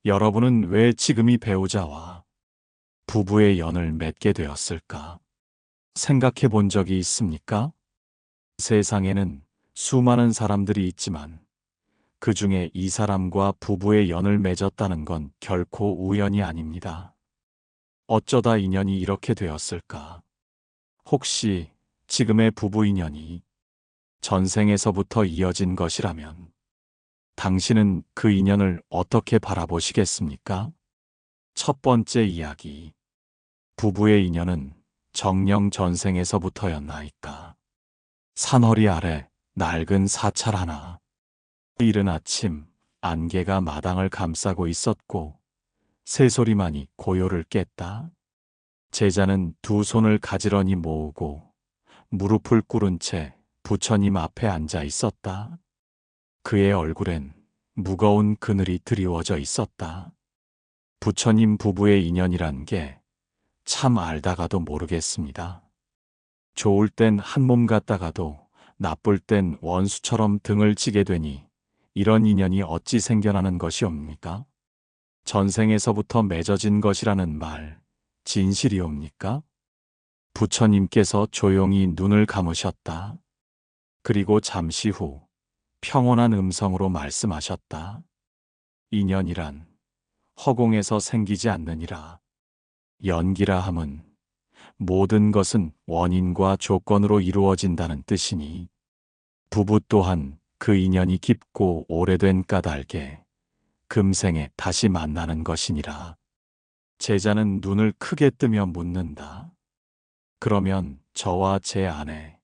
여러분은 왜 지금 이 배우자와 부부의 연을 맺게 되었을까? 생각해 본 적이 있습니까? 세상에는 수많은 사람들이 있지만 그 중에 이 사람과 부부의 연을 맺었다는 건 결코 우연이 아닙니다. 어쩌다 인연이 이렇게 되었을까? 혹시 지금의 부부 인연이 전생에서부터 이어진 것이라면 당신은 그 인연을 어떻게 바라보시겠습니까? 첫 번째 이야기. 부부의 인연은 정령 전생에서부터였나이까. 산허리 아래 낡은 사찰 하나. 이른 아침 안개가 마당을 감싸고 있었고 새소리만이 고요를 깼다. 제자는 두 손을 가지런히 모으고 무릎을 꿇은 채 부처님 앞에 앉아 있었다. 그의 얼굴엔 무거운 그늘이 드리워져 있었다. 부처님 부부의 인연이란 게 참 알다가도 모르겠습니다. 좋을 땐 한 몸 같다가도 나쁠 땐 원수처럼 등을 지게 되니 이런 인연이 어찌 생겨나는 것이옵니까? 전생에서부터 맺어진 것이라는 말, 진실이옵니까? 부처님께서 조용히 눈을 감으셨다. 그리고 잠시 후 평온한 음성으로 말씀하셨다. 인연이란 허공에서 생기지 않느니라. 연기라 함은 모든 것은 원인과 조건으로 이루어진다는 뜻이니 부부 또한 그 인연이 깊고 오래된 까닭에 금생에 다시 만나는 것이니라. 제자는 눈을 크게 뜨며 묻는다. 그러면 저와 제 아내,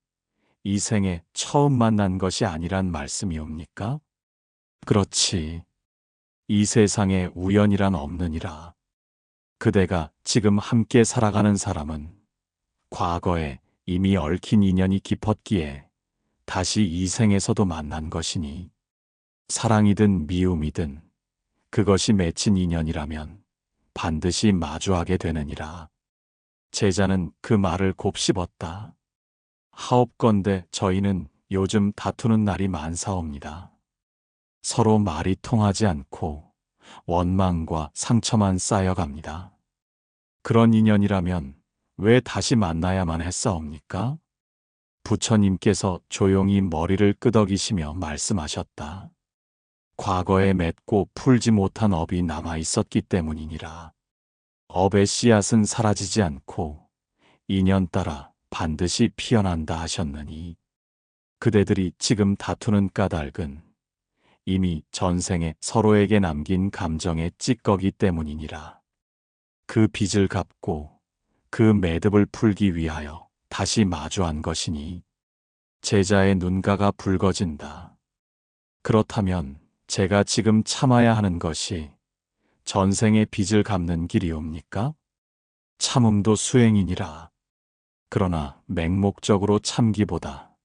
이 생에 처음 만난 것이 아니란 말씀이옵니까? 그렇지. 이 세상에 우연이란 없느니라. 그대가 지금 함께 살아가는 사람은 과거에 이미 얽힌 인연이 깊었기에 다시 이 생에서도 만난 것이니 사랑이든 미움이든 그것이 맺힌 인연이라면 반드시 마주하게 되느니라. 제자는 그 말을 곱씹었다. 하옵건대 저희는 요즘 다투는 날이 많사옵니다. 서로 말이 통하지 않고 원망과 상처만 쌓여갑니다. 그런 인연이라면 왜 다시 만나야만 했사옵니까? 부처님께서 조용히 머리를 끄덕이시며 말씀하셨다. 과거에 맺고 풀지 못한 업이 남아 있었기 때문이니라. 업의 씨앗은 사라지지 않고 인연 따라 반드시 피어난다 하셨느니 그대들이 지금 다투는 까닭은 이미 전생에 서로에게 남긴 감정의 찌꺼기 때문이니라. 그 빚을 갚고 그 매듭을 풀기 위하여 다시 마주한 것이니 제자의 눈가가 붉어진다. 그렇다면 제가 지금 참아야 하는 것이 전생의 빚을 갚는 길이옵니까? 참음도 수행이니라. 그러나 맹목적으로 참기보다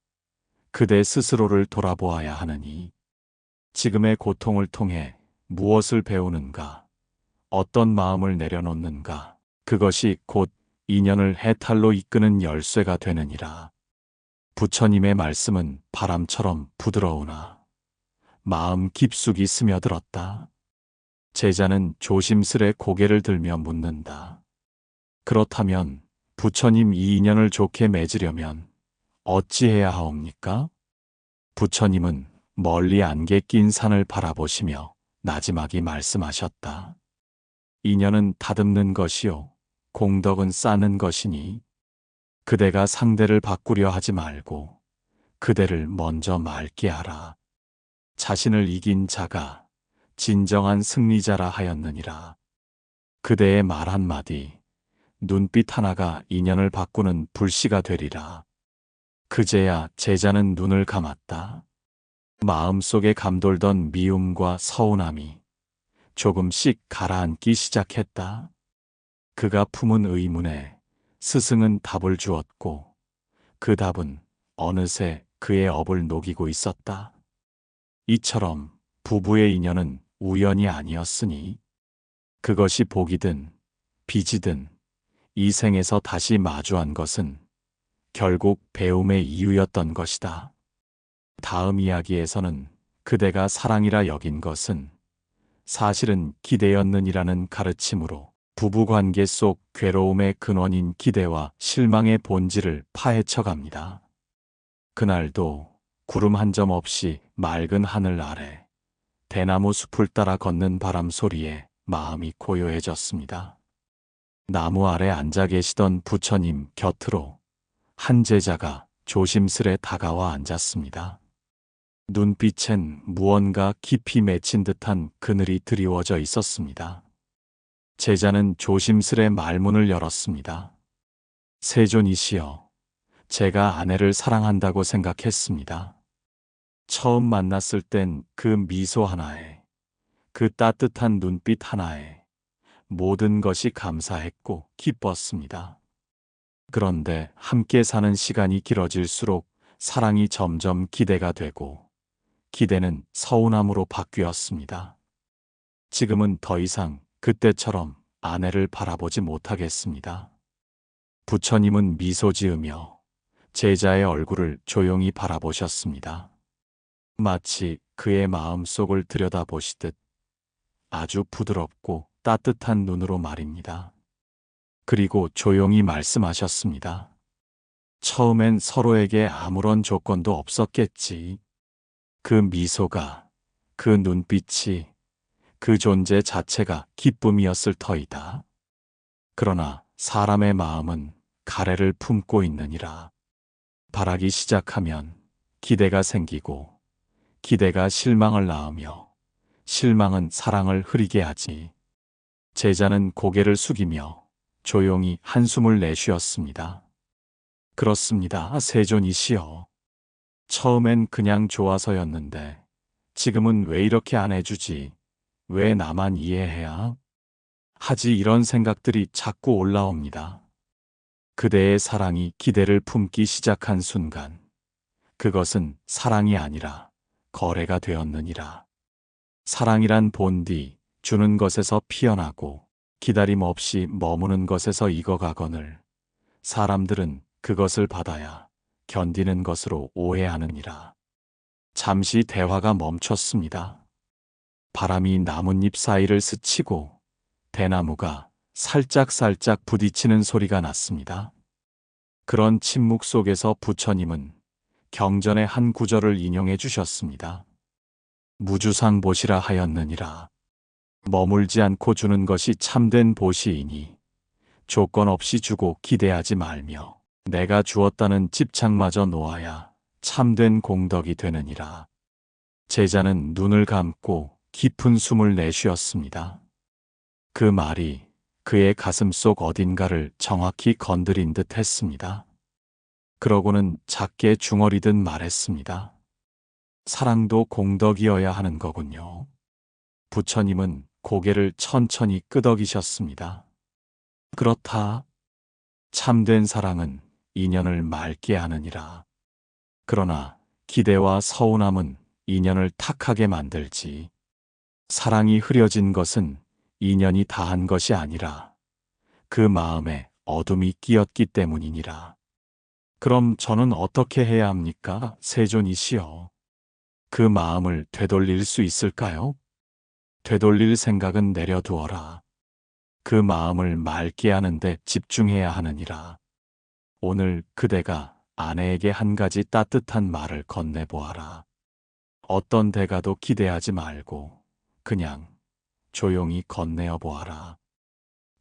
그대 스스로를 돌아보아야 하느니 지금의 고통을 통해 무엇을 배우는가, 어떤 마음을 내려놓는가, 그것이 곧 인연을 해탈로 이끄는 열쇠가 되느니라. 부처님의 말씀은 바람처럼 부드러우나 마음 깊숙이 스며들었다. 제자는 조심스레 고개를 들며 묻는다. 그렇다면 부처님 이 인연을 좋게 맺으려면 어찌해야 하옵니까? 부처님은 멀리 안개 낀 산을 바라보시며 나지막이 말씀하셨다. 인연은 다듬는 것이요 공덕은 쌓는 것이니 그대가 상대를 바꾸려 하지 말고 그대를 먼저 맑게 하라. 자신을 이긴 자가 진정한 승리자라 하였느니라. 그대의 말 한마디, 눈빛 하나가 인연을 바꾸는 불씨가 되리라. 그제야 제자는 눈을 감았다. 마음속에 감돌던 미움과 서운함이 조금씩 가라앉기 시작했다. 그가 품은 의문에 스승은 답을 주었고 그 답은 어느새 그의 업을 녹이고 있었다. 이처럼 부부의 인연은 우연이 아니었으니 그것이 복이든 빚이든 이 생에서 다시 마주한 것은 결국 배움의 이유였던 것이다. 다음 이야기에서는 그대가 사랑이라 여긴 것은 사실은 기대였느니라는 가르침으로 부부관계 속 괴로움의 근원인 기대와 실망의 본질을 파헤쳐 갑니다. 그날도 구름 한 점 없이 맑은 하늘 아래 대나무 숲을 따라 걷는 바람 소리에 마음이 고요해졌습니다. 나무 아래 앉아 계시던 부처님 곁으로 한 제자가 조심스레 다가와 앉았습니다. 눈빛엔 무언가 깊이 맺힌 듯한 그늘이 드리워져 있었습니다. 제자는 조심스레 말문을 열었습니다. 세존이시여, 제가 아내를 사랑한다고 생각했습니다. 처음 만났을 땐 그 미소 하나에, 그 따뜻한 눈빛 하나에 모든 것이 감사했고 기뻤습니다. 그런데 함께 사는 시간이 길어질수록 사랑이 점점 기대가 되고 기대는 서운함으로 바뀌었습니다. 지금은 더 이상 그때처럼 아내를 바라보지 못하겠습니다. 부처님은 미소 지으며 제자의 얼굴을 조용히 바라보셨습니다. 마치 그의 마음속을 들여다보시듯 아주 부드럽고 따뜻한 눈으로 말입니다. 그리고 조용히 말씀하셨습니다. 처음엔 서로에게 아무런 조건도 없었겠지. 그 미소가, 그 눈빛이, 그 존재 자체가 기쁨이었을 터이다. 그러나 사람의 마음은 가래를 품고 있느니라. 바라기 시작하면 기대가 생기고 기대가 실망을 낳으며 실망은 사랑을 흐리게 하지. 제자는 고개를 숙이며 조용히 한숨을 내쉬었습니다. 그렇습니다, 세존이시여. 처음엔 그냥 좋아서였는데 지금은 왜 이렇게 안 해주지? 왜 나만 이해해야 하지? 이런 생각들이 자꾸 올라옵니다. 그대의 사랑이 기대를 품기 시작한 순간 그것은 사랑이 아니라 거래가 되었느니라. 사랑이란 본디 주는 것에서 피어나고 기다림 없이 머무는 것에서 익어가거늘 사람들은 그것을 받아야 견디는 것으로 오해하느니라. 잠시 대화가 멈췄습니다. 바람이 나뭇잎 사이를 스치고 대나무가 살짝살짝 부딪히는 소리가 났습니다. 그런 침묵 속에서 부처님은 경전의 한 구절을 인용해 주셨습니다. 무주상 보시라 하였느니라. 머물지 않고 주는 것이 참된 보시이니 조건 없이 주고 기대하지 말며 내가 주었다는 집착마저 놓아야 참된 공덕이 되느니라. 제자는 눈을 감고 깊은 숨을 내쉬었습니다. 그 말이 그의 가슴 속 어딘가를 정확히 건드린 듯 했습니다. 그러고는 작게 중얼이듯 말했습니다. 사랑도 공덕이어야 하는 거군요. 부처님은 고개를 천천히 끄덕이셨습니다. 그렇다. 참된 사랑은 인연을 맑게 하느니라. 그러나 기대와 서운함은 인연을 탁하게 만들지. 사랑이 흐려진 것은 인연이 다한 것이 아니라 그 마음에 어둠이 끼었기 때문이니라. 그럼 저는 어떻게 해야 합니까, 세존이시여? 그 마음을 되돌릴 수 있을까요? 되돌릴 생각은 내려두어라. 그 마음을 맑게 하는데 집중해야 하느니라. 오늘 그대가 아내에게 한 가지 따뜻한 말을 건네보아라. 어떤 대가도 기대하지 말고 그냥 조용히 건네어 보아라.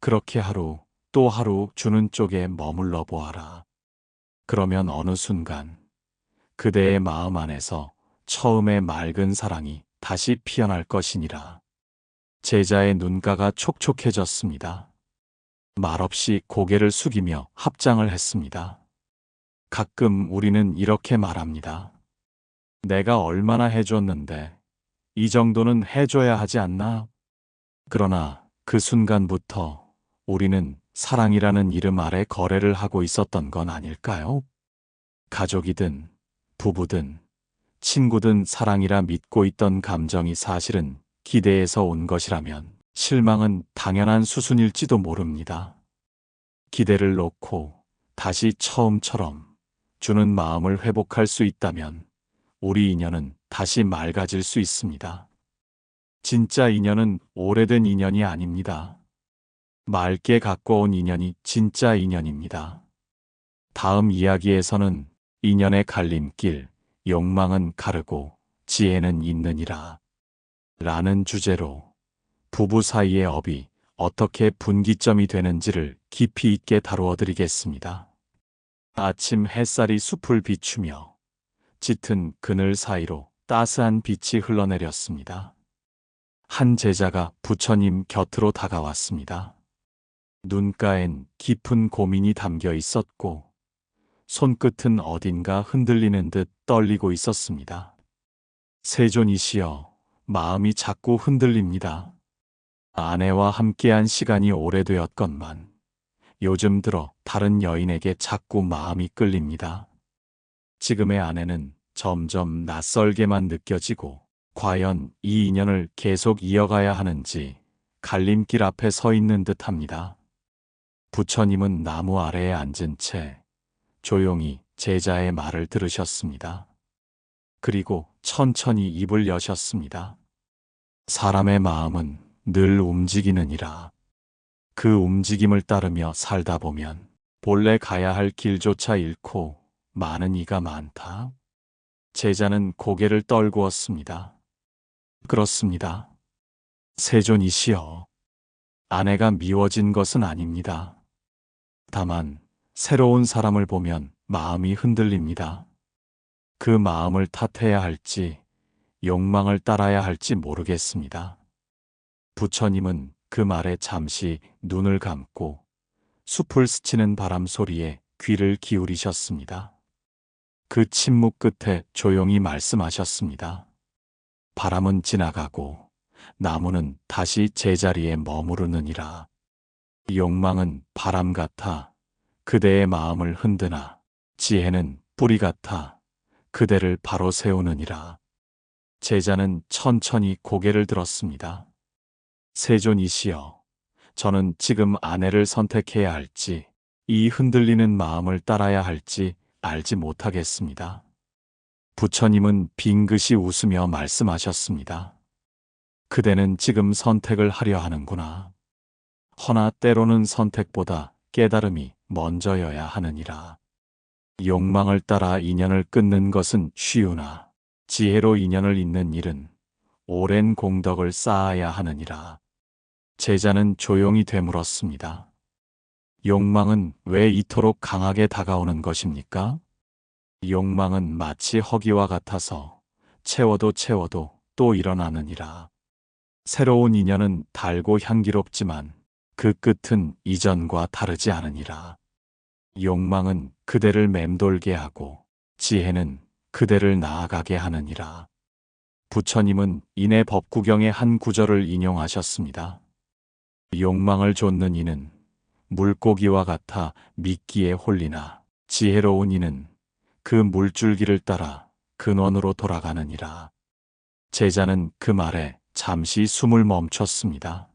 그렇게 하루 또 하루 주는 쪽에 머물러 보아라. 그러면 어느 순간 그대의 마음 안에서 처음의 맑은 사랑이 다시 피어날 것이니라. 제자의 눈가가 촉촉해졌습니다. 말없이 고개를 숙이며 합장을 했습니다. 가끔 우리는 이렇게 말합니다. 내가 얼마나 해줬는데 이 정도는 해줘야 하지 않나? 그러나 그 순간부터 우리는 사랑이라는 이름 아래 거래를 하고 있었던 건 아닐까요? 가족이든 부부든 친구든 사랑이라 믿고 있던 감정이 사실은 기대에서 온 것이라면 실망은 당연한 수순일지도 모릅니다. 기대를 놓고 다시 처음처럼 주는 마음을 회복할 수 있다면 우리 인연은 다시 맑아질 수 있습니다. 진짜 인연은 오래된 인연이 아닙니다. 맑게 가꿔온 인연이 진짜 인연입니다. 다음 이야기에서는 인연의 갈림길, 욕망은 가르고 지혜는 있느니라 라는 주제로 부부 사이의 업이 어떻게 분기점이 되는지를 깊이 있게 다루어 드리겠습니다. 아침 햇살이 숲을 비추며 짙은 그늘 사이로 따스한 빛이 흘러내렸습니다. 한 제자가 부처님 곁으로 다가왔습니다. 눈가엔 깊은 고민이 담겨 있었고 손끝은 어딘가 흔들리는 듯 떨리고 있었습니다. 세존이시여, 마음이 자꾸 흔들립니다. 아내와 함께한 시간이 오래되었건만 요즘 들어 다른 여인에게 자꾸 마음이 끌립니다. 지금의 아내는 점점 낯설게만 느껴지고 과연 이 인연을 계속 이어가야 하는지 갈림길 앞에 서 있는 듯합니다. 부처님은 나무 아래에 앉은 채 조용히 제자의 말을 들으셨습니다. 그리고 천천히 입을 여셨습니다. 사람의 마음은 늘 움직이느니라. 그 움직임을 따르며 살다 보면 본래 가야 할 길조차 잃고 많은 이가 많다. 제자는 고개를 떨구었습니다. 그렇습니다. 세존이시여, 아내가 미워진 것은 아닙니다. 다만 새로운 사람을 보면 마음이 흔들립니다. 그 마음을 탓해야 할지 욕망을 따라야 할지 모르겠습니다. 부처님은 그 말에 잠시 눈을 감고 숲을 스치는 바람 소리에 귀를 기울이셨습니다. 그 침묵 끝에 조용히 말씀하셨습니다. 바람은 지나가고 나무는 다시 제자리에 머무르느니라. 욕망은 바람 같아 그대의 마음을 흔드나 지혜는 뿌리 같아 그대를 바로 세우느니라. 제자는 천천히 고개를 들었습니다. 세존이시여, 저는 지금 아내를 선택해야 할지 이 흔들리는 마음을 따라야 할지 알지 못하겠습니다. 부처님은 빙긋이 웃으며 말씀하셨습니다. 그대는 지금 선택을 하려 하는구나. 허나 때로는 선택보다 깨달음이 먼저여야 하느니라. 욕망을 따라 인연을 끊는 것은 쉬우나 지혜로 인연을 잇는 일은 오랜 공덕을 쌓아야 하느니라. 제자는 조용히 되물었습니다. 욕망은 왜 이토록 강하게 다가오는 것입니까? 욕망은 마치 허기와 같아서 채워도 채워도 또 일어나느니라. 새로운 인연은 달고 향기롭지만 그 끝은 이전과 다르지 않으니라. 욕망은 그대를 맴돌게 하고 지혜는 그대를 나아가게 하느니라. 부처님은 이내 법구경의 한 구절을 인용하셨습니다. 욕망을 좇는 이는 물고기와 같아 미끼에 홀리나 지혜로운 이는 그 물줄기를 따라 근원으로 돌아가느니라. 제자는 그 말에 잠시 숨을 멈췄습니다.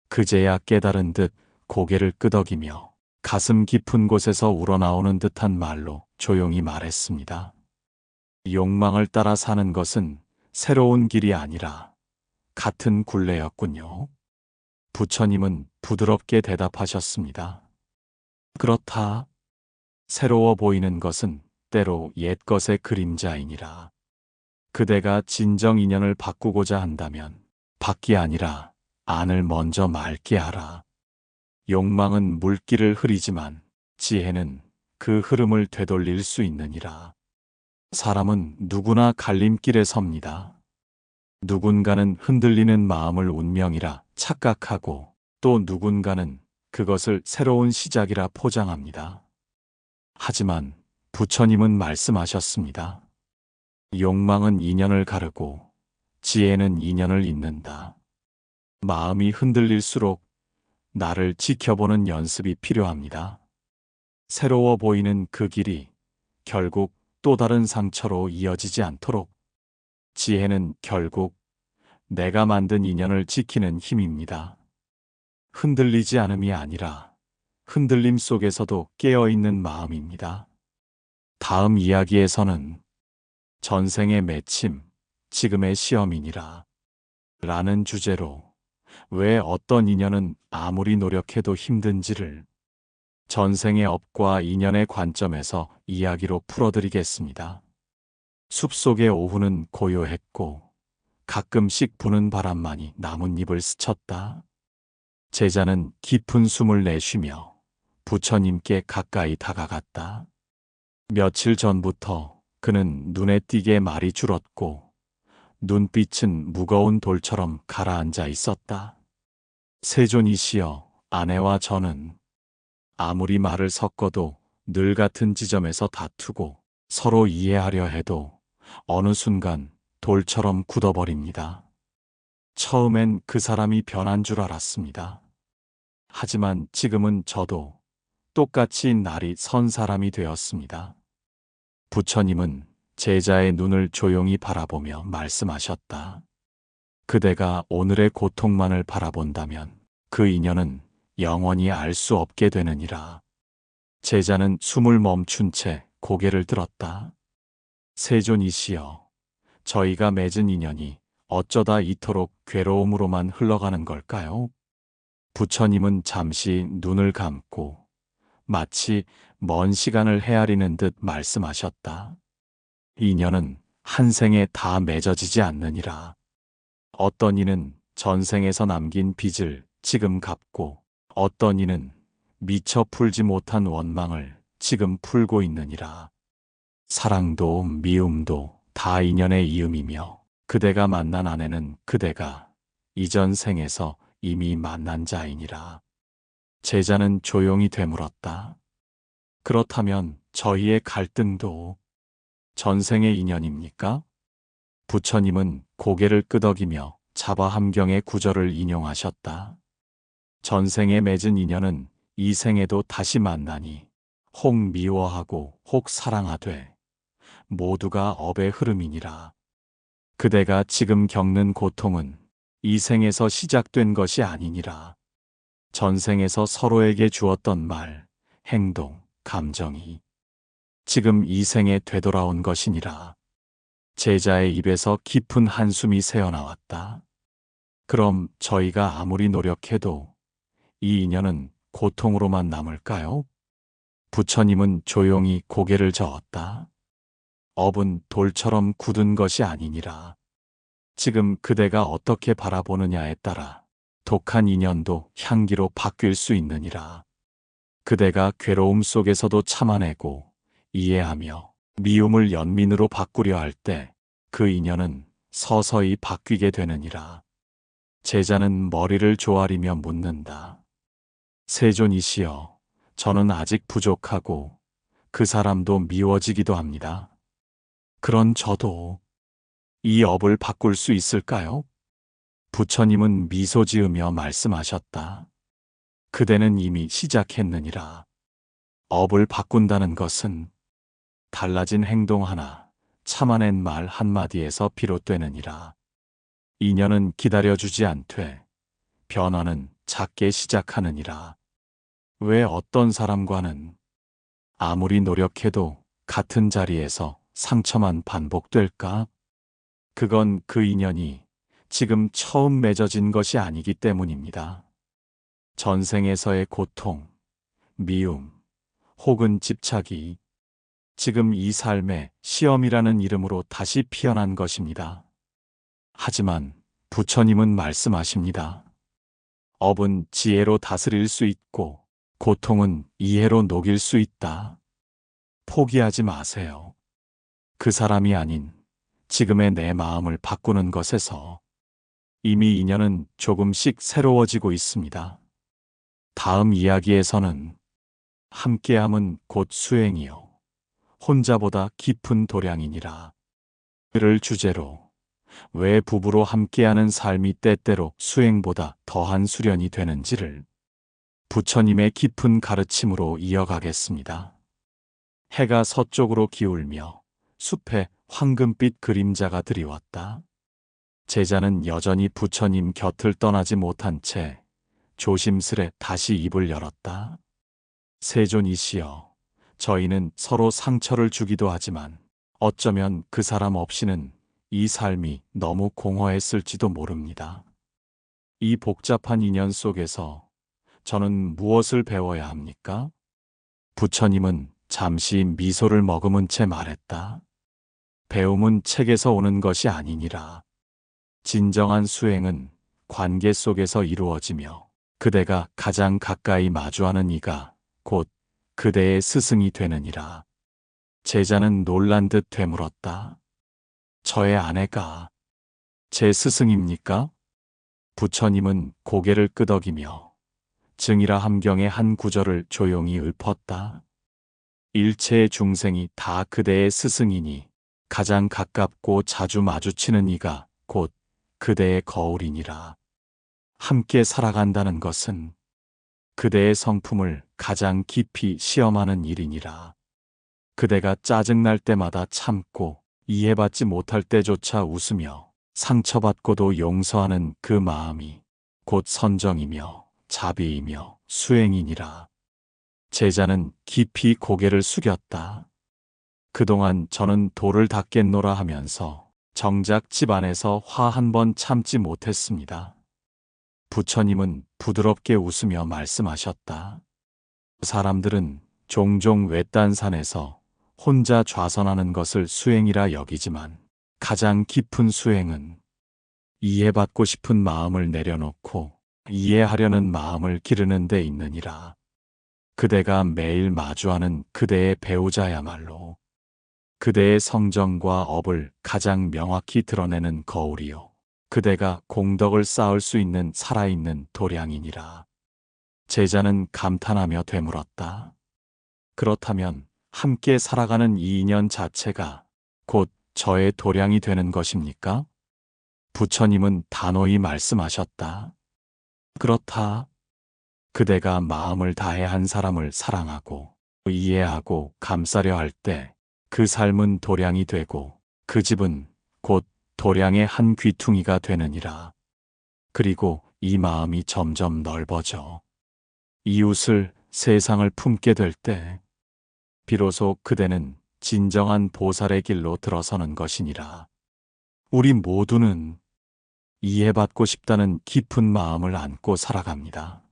그제야 깨달은 듯 고개를 끄덕이며 가슴 깊은 곳에서 우러나오는 듯한 말로 조용히 말했습니다. 욕망을 따라 사는 것은 새로운 길이 아니라 같은 굴레였군요. 부처님은 부드럽게 대답하셨습니다. 그렇다. 새로워 보이는 것은 때로 옛것의 그림자이니라. 그대가 진정 인연을 바꾸고자 한다면 밖이 아니라 안을 먼저 맑게 하라. 욕망은 물길을 흐리지만 지혜는 그 흐름을 되돌릴 수 있느니라. 사람은 누구나 갈림길에 섭니다. 누군가는 흔들리는 마음을 운명이라 착각하고 또 누군가는 그것을 새로운 시작이라 포장합니다. 하지만 부처님은 말씀하셨습니다. 욕망은 인연을 가르고 지혜는 인연을 잇는다. 마음이 흔들릴수록 나를 지켜보는 연습이 필요합니다. 새로워 보이는 그 길이 결국 또 다른 상처로 이어지지 않도록 지혜는 결국 내가 만든 인연을 지키는 힘입니다. 흔들리지 않음이 아니라 흔들림 속에서도 깨어있는 마음입니다. 다음 이야기에서는 전생의 맺힘, 지금의 시험이니라 라는 주제로 왜 어떤 인연은 아무리 노력해도 힘든지를 전생의 업과 인연의 관점에서 이야기로 풀어드리겠습니다. 숲속의 오후는 고요했고 가끔씩 부는 바람만이 나뭇잎을 스쳤다. 제자는 깊은 숨을 내쉬며 부처님께 가까이 다가갔다. 며칠 전부터 그는 눈에 띄게 말이 줄었고 눈빛은 무거운 돌처럼 가라앉아 있었다. 세존이시여, 아내와 저는 아무리 말을 섞어도 늘 같은 지점에서 다투고 서로 이해하려 해도 어느 순간 돌처럼 굳어버립니다. 처음엔 그 사람이 변한 줄 알았습니다. 하지만 지금은 저도 똑같이 날이 선 사람이 되었습니다. 부처님은 제자의 눈을 조용히 바라보며 말씀하셨다. 그대가 오늘의 고통만을 바라본다면 그 인연은 영원히 알 수 없게 되느니라. 제자는 숨을 멈춘 채 고개를 들었다. 세존이시여, 저희가 맺은 인연이 어쩌다 이토록 괴로움으로만 흘러가는 걸까요? 부처님은 잠시 눈을 감고 마치 먼 시간을 헤아리는 듯 말씀하셨다. 인연은 한 생에 다 맺어지지 않느니라. 어떤 이는 전생에서 남긴 빚을 지금 갚고 어떤 이는 미처 풀지 못한 원망을 지금 풀고 있느니라. 사랑도 미움도 다 인연의 이음이며 그대가 만난 아내는 그대가 이전 생에서 이미 만난 자이니라. 제자는 조용히 되물었다. 그렇다면 저희의 갈등도 전생의 인연입니까? 부처님은 고개를 끄덕이며 자바함경의 구절을 인용하셨다. 전생에 맺은 인연은 이 생에도 다시 만나니 혹 미워하고 혹 사랑하되 모두가 업의 흐름이니라. 그대가 지금 겪는 고통은 이 생에서 시작된 것이 아니니라. 전생에서 서로에게 주었던 말, 행동, 감정이 지금 이 생에 되돌아온 것이니라. 제자의 입에서 깊은 한숨이 새어나왔다. 그럼 저희가 아무리 노력해도 이 인연은 고통으로만 남을까요? 부처님은 조용히 고개를 저었다. 업은 돌처럼 굳은 것이 아니니라. 지금 그대가 어떻게 바라보느냐에 따라 독한 인연도 향기로 바뀔 수 있느니라. 그대가 괴로움 속에서도 참아내고 이해하며 미움을 연민으로 바꾸려 할 때 그 인연은 서서히 바뀌게 되느니라. 제자는 머리를 조아리며 묻는다. 세존이시여, 저는 아직 부족하고 그 사람도 미워지기도 합니다. 그런 저도 이 업을 바꿀 수 있을까요? 부처님은 미소 지으며 말씀하셨다. 그대는 이미 시작했느니라. 업을 바꾼다는 것은 달라진 행동 하나, 참아낸 말 한마디에서 비롯되느니라. 인연은 기다려주지 않되 변화는 작게 시작하느니라. 왜 어떤 사람과는 아무리 노력해도 같은 자리에서 상처만 반복될까? 그건 그 인연이 지금 처음 맺어진 것이 아니기 때문입니다. 전생에서의 고통, 미움, 혹은 집착이 지금 이 삶의 시험이라는 이름으로 다시 피어난 것입니다. 하지만 부처님은 말씀하십니다. 업은 지혜로 다스릴 수 있고 고통은 이해로 녹일 수 있다. 포기하지 마세요. 그 사람이 아닌 지금의 내 마음을 바꾸는 것에서 이미 인연은 조금씩 새로워지고 있습니다. 다음 이야기에서는 함께함은 곧 수행이요 혼자보다 깊은 도량이니라 를 주제로 왜 부부로 함께하는 삶이 때때로 수행보다 더한 수련이 되는지를 부처님의 깊은 가르침으로 이어가겠습니다. 해가 서쪽으로 기울며 숲에 황금빛 그림자가 드리웠다. 제자는 여전히 부처님 곁을 떠나지 못한 채 조심스레 다시 입을 열었다. 세존이시여, 저희는 서로 상처를 주기도 하지만 어쩌면 그 사람 없이는 이 삶이 너무 공허했을지도 모릅니다. 이 복잡한 인연 속에서 저는 무엇을 배워야 합니까? 부처님은 잠시 미소를 머금은 채 말했다. 배움은 책에서 오는 것이 아니니라. 진정한 수행은 관계 속에서 이루어지며 그대가 가장 가까이 마주하는 이가 곧 그대의 스승이 되느니라. 제자는 놀란 듯 되물었다. 저의 아내가 제 스승입니까? 부처님은 고개를 끄덕이며 증이라 함경의 한 구절을 조용히 읊었다. 일체의 중생이 다 그대의 스승이니 가장 가깝고 자주 마주치는 이가 곧 그대의 거울이니라. 함께 살아간다는 것은 그대의 성품을 가장 깊이 시험하는 일이니라. 그대가 짜증날 때마다 참고 이해받지 못할 때조차 웃으며 상처받고도 용서하는 그 마음이 곧 선정이며 자비이며 수행이니라. 제자는 깊이 고개를 숙였다. 그동안 저는 돌을 닦겠노라 하면서 정작 집 안에서 화 한 번 참지 못했습니다. 부처님은 부드럽게 웃으며 말씀하셨다. 사람들은 종종 외딴 산에서 혼자 좌선하는 것을 수행이라 여기지만 가장 깊은 수행은 이해받고 싶은 마음을 내려놓고 이해하려는 마음을 기르는 데 있느니라. 그대가 매일 마주하는 그대의 배우자야말로 그대의 성정과 업을 가장 명확히 드러내는 거울이요. 그대가 공덕을 쌓을 수 있는 살아있는 도량이니라. 제자는 감탄하며 되물었다. 그렇다면 함께 살아가는 이 인연 자체가 곧 저의 도량이 되는 것입니까? 부처님은 단호히 말씀하셨다. 그렇다. 그대가 마음을 다해 한 사람을 사랑하고 이해하고 감싸려 할 때 그 삶은 도량이 되고 그 집은 곧 도량의 한 귀퉁이가 되느니라. 그리고 이 마음이 점점 넓어져 이웃을 세상을 품게 될 때 비로소 그대는 진정한 보살의 길로 들어서는 것이니라. 우리 모두는 이해받고 싶다는 깊은 마음을 안고 살아갑니다.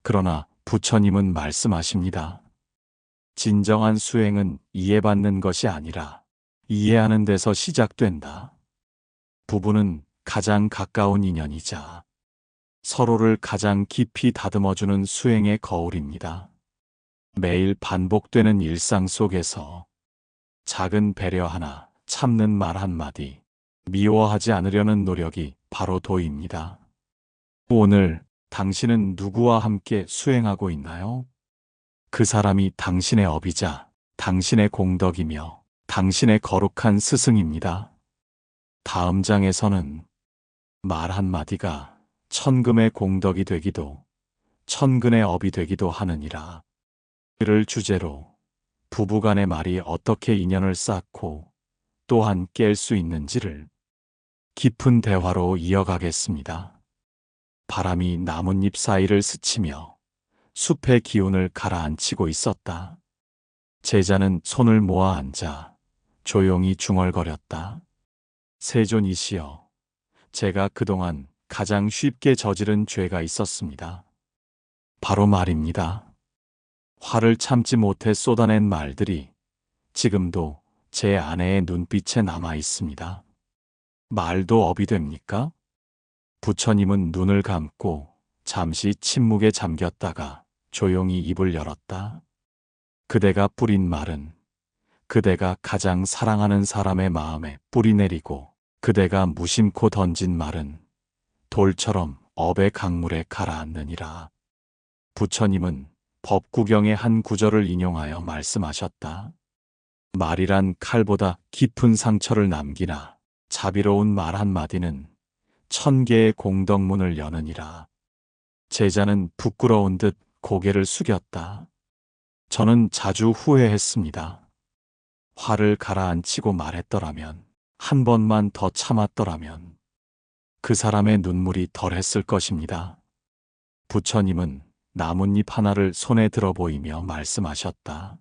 그러나 부처님은 말씀하십니다. 진정한 수행은 이해받는 것이 아니라 이해하는 데서 시작된다. 부부는 가장 가까운 인연이자 서로를 가장 깊이 다듬어주는 수행의 거울입니다. 매일 반복되는 일상 속에서 작은 배려 하나, 참는 말 한마디, 미워하지 않으려는 노력이 바로 도입니다. 오늘 당신은 누구와 함께 수행하고 있나요? 그 사람이 당신의 업이자 당신의 공덕이며 당신의 거룩한 스승입니다. 다음 장에서는 말 한마디가 천금의 공덕이 되기도 천근의 업이 되기도 하느니라. 이를 주제로 부부간의 말이 어떻게 인연을 쌓고 또한 깰 수 있는지를 깊은 대화로 이어가겠습니다. 바람이 나뭇잎 사이를 스치며 숲의 기운을 가라앉히고 있었다. 제자는 손을 모아 앉아 조용히 중얼거렸다. 세존이시여, 제가 그동안 가장 쉽게 저지른 죄가 있었습니다. 바로 말입니다. 화를 참지 못해 쏟아낸 말들이 지금도 제 아내의 눈빛에 남아 있습니다. 말도 업이 됩니까? 부처님은 눈을 감고 잠시 침묵에 잠겼다가 조용히 입을 열었다. 그대가 뿌린 말은 그대가 가장 사랑하는 사람의 마음에 뿌리 내리고 그대가 무심코 던진 말은 돌처럼 업의 강물에 가라앉느니라. 부처님은 법구경의 한 구절을 인용하여 말씀하셨다. 말이란 칼보다 깊은 상처를 남기나 자비로운 말 한마디는 1000개의 공덕문을 여느니라. 제자는 부끄러운 듯 고개를 숙였다. 저는 자주 후회했습니다. 화를 가라앉히고 말했더라면, 한 번만 더 참았더라면 그 사람의 눈물이 덜했을 것입니다. 부처님은 나뭇잎 하나를 손에 들어 보이며 말씀하셨다.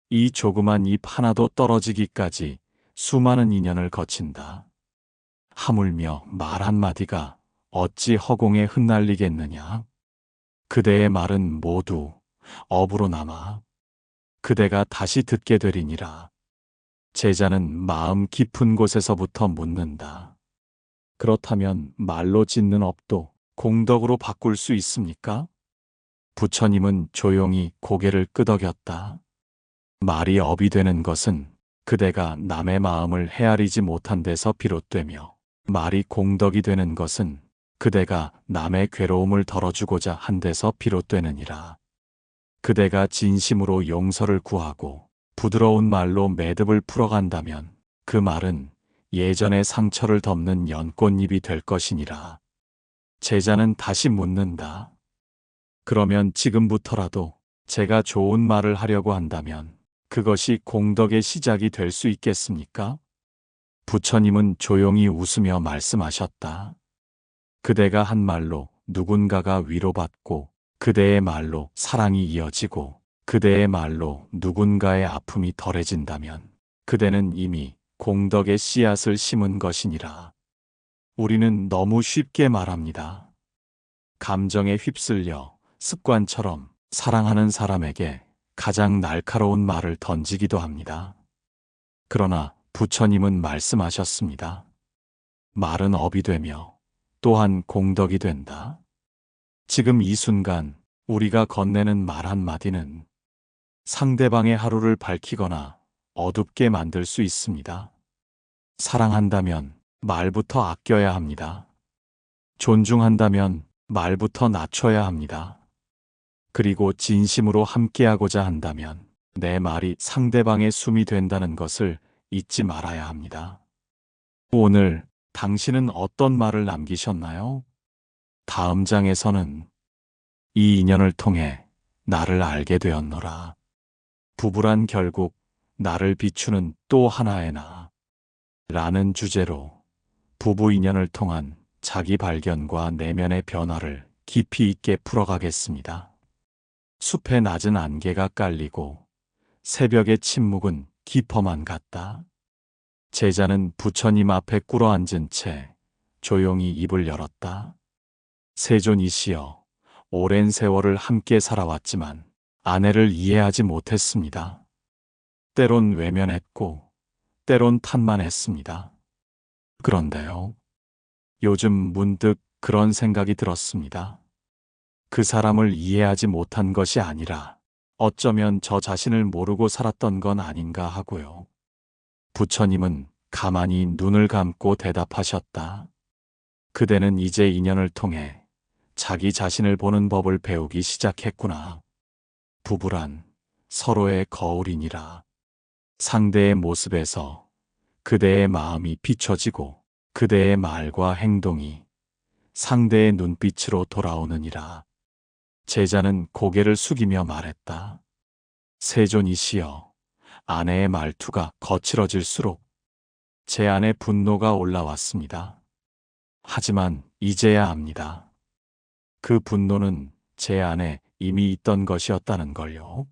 이 조그만 잎 하나도 떨어지기까지 수많은 인연을 거친다. 하물며 말 한마디가 어찌 허공에 흩날리겠느냐. 그대의 말은 모두 업으로 남아 그대가 다시 듣게 되리니라. 제자는 마음 깊은 곳에서부터 묻는다. 그렇다면 말로 짓는 업도 공덕으로 바꿀 수 있습니까? 부처님은 조용히 고개를 끄덕였다. 말이 업이 되는 것은 그대가 남의 마음을 헤아리지 못한 데서 비롯되며, 말이 공덕이 되는 것은 그대가 남의 괴로움을 덜어주고자 한 데서 비롯되느니라. 그대가 진심으로 용서를 구하고 부드러운 말로 매듭을 풀어간다면 그 말은 예전의 상처를 덮는 연꽃잎이 될 것이니라. 제자는 다시 묻는다. 그러면 지금부터라도 제가 좋은 말을 하려고 한다면 그것이 공덕의 시작이 될 수 있겠습니까? 부처님은 조용히 웃으며 말씀하셨다. 그대가 한 말로 누군가가 위로받고, 그대의 말로 사랑이 이어지고, 그대의 말로 누군가의 아픔이 덜해진다면 그대는 이미 공덕의 씨앗을 심은 것이니라. 우리는 너무 쉽게 말합니다. 감정에 휩쓸려 습관처럼 사랑하는 사람에게 가장 날카로운 말을 던지기도 합니다. 그러나 부처님은 말씀하셨습니다. 말은 업이 되며 또한 공덕이 된다. 지금 이 순간 우리가 건네는 말 한마디는 상대방의 하루를 밝히거나 어둡게 만들 수 있습니다. 사랑한다면 말부터 아껴야 합니다. 존중한다면 말부터 낮춰야 합니다. 그리고 진심으로 함께하고자 한다면 내 말이 상대방의 숨이 된다는 것을 잊지 말아야 합니다. 오늘 당신은 어떤 말을 남기셨나요? 다음 장에서는 이 인연을 통해 나를 알게 되었노라. 부부란 결국 나를 비추는 또 하나의 나 라는 주제로 부부 인연을 통한 자기 발견과 내면의 변화를 깊이 있게 풀어가겠습니다. 숲의 낮은 안개가 깔리고 새벽의 침묵은 깊어만 갔다. 제자는 부처님 앞에 꿇어앉은 채 조용히 입을 열었다. 세존이시여, 오랜 세월을 함께 살아왔지만 아내를 이해하지 못했습니다. 때론 외면했고 때론 탄만했습니다. 그런데요, 요즘 문득 그런 생각이 들었습니다. 그 사람을 이해하지 못한 것이 아니라 어쩌면 저 자신을 모르고 살았던 건 아닌가 하고요. 부처님은 가만히 눈을 감고 대답하셨다. 그대는 이제 인연을 통해 자기 자신을 보는 법을 배우기 시작했구나. 부부란 서로의 거울이니라. 상대의 모습에서 그대의 마음이 비춰지고 그대의 말과 행동이 상대의 눈빛으로 돌아오느니라. 제자는 고개를 숙이며 말했다. 세존이시여, 아내의 말투가 거칠어질수록 제 안에 분노가 올라왔습니다. 하지만 이제야 압니다. 그 분노는 제 안에 이미 있던 것이었다는 걸요.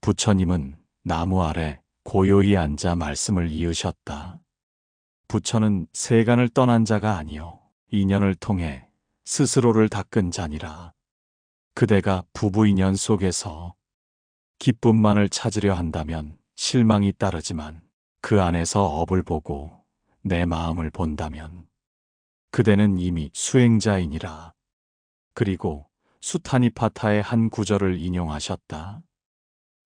부처님은 나무 아래 고요히 앉아 말씀을 이으셨다. 부처는 세간을 떠난 자가 아니요 인연을 통해 스스로를 닦은 자니라. 그대가 부부 인연 속에서 기쁨만을 찾으려 한다면 실망이 따르지만 그 안에서 업을 보고 내 마음을 본다면 그대는 이미 수행자이니라. 그리고 수타니파타의 한 구절을 인용하셨다.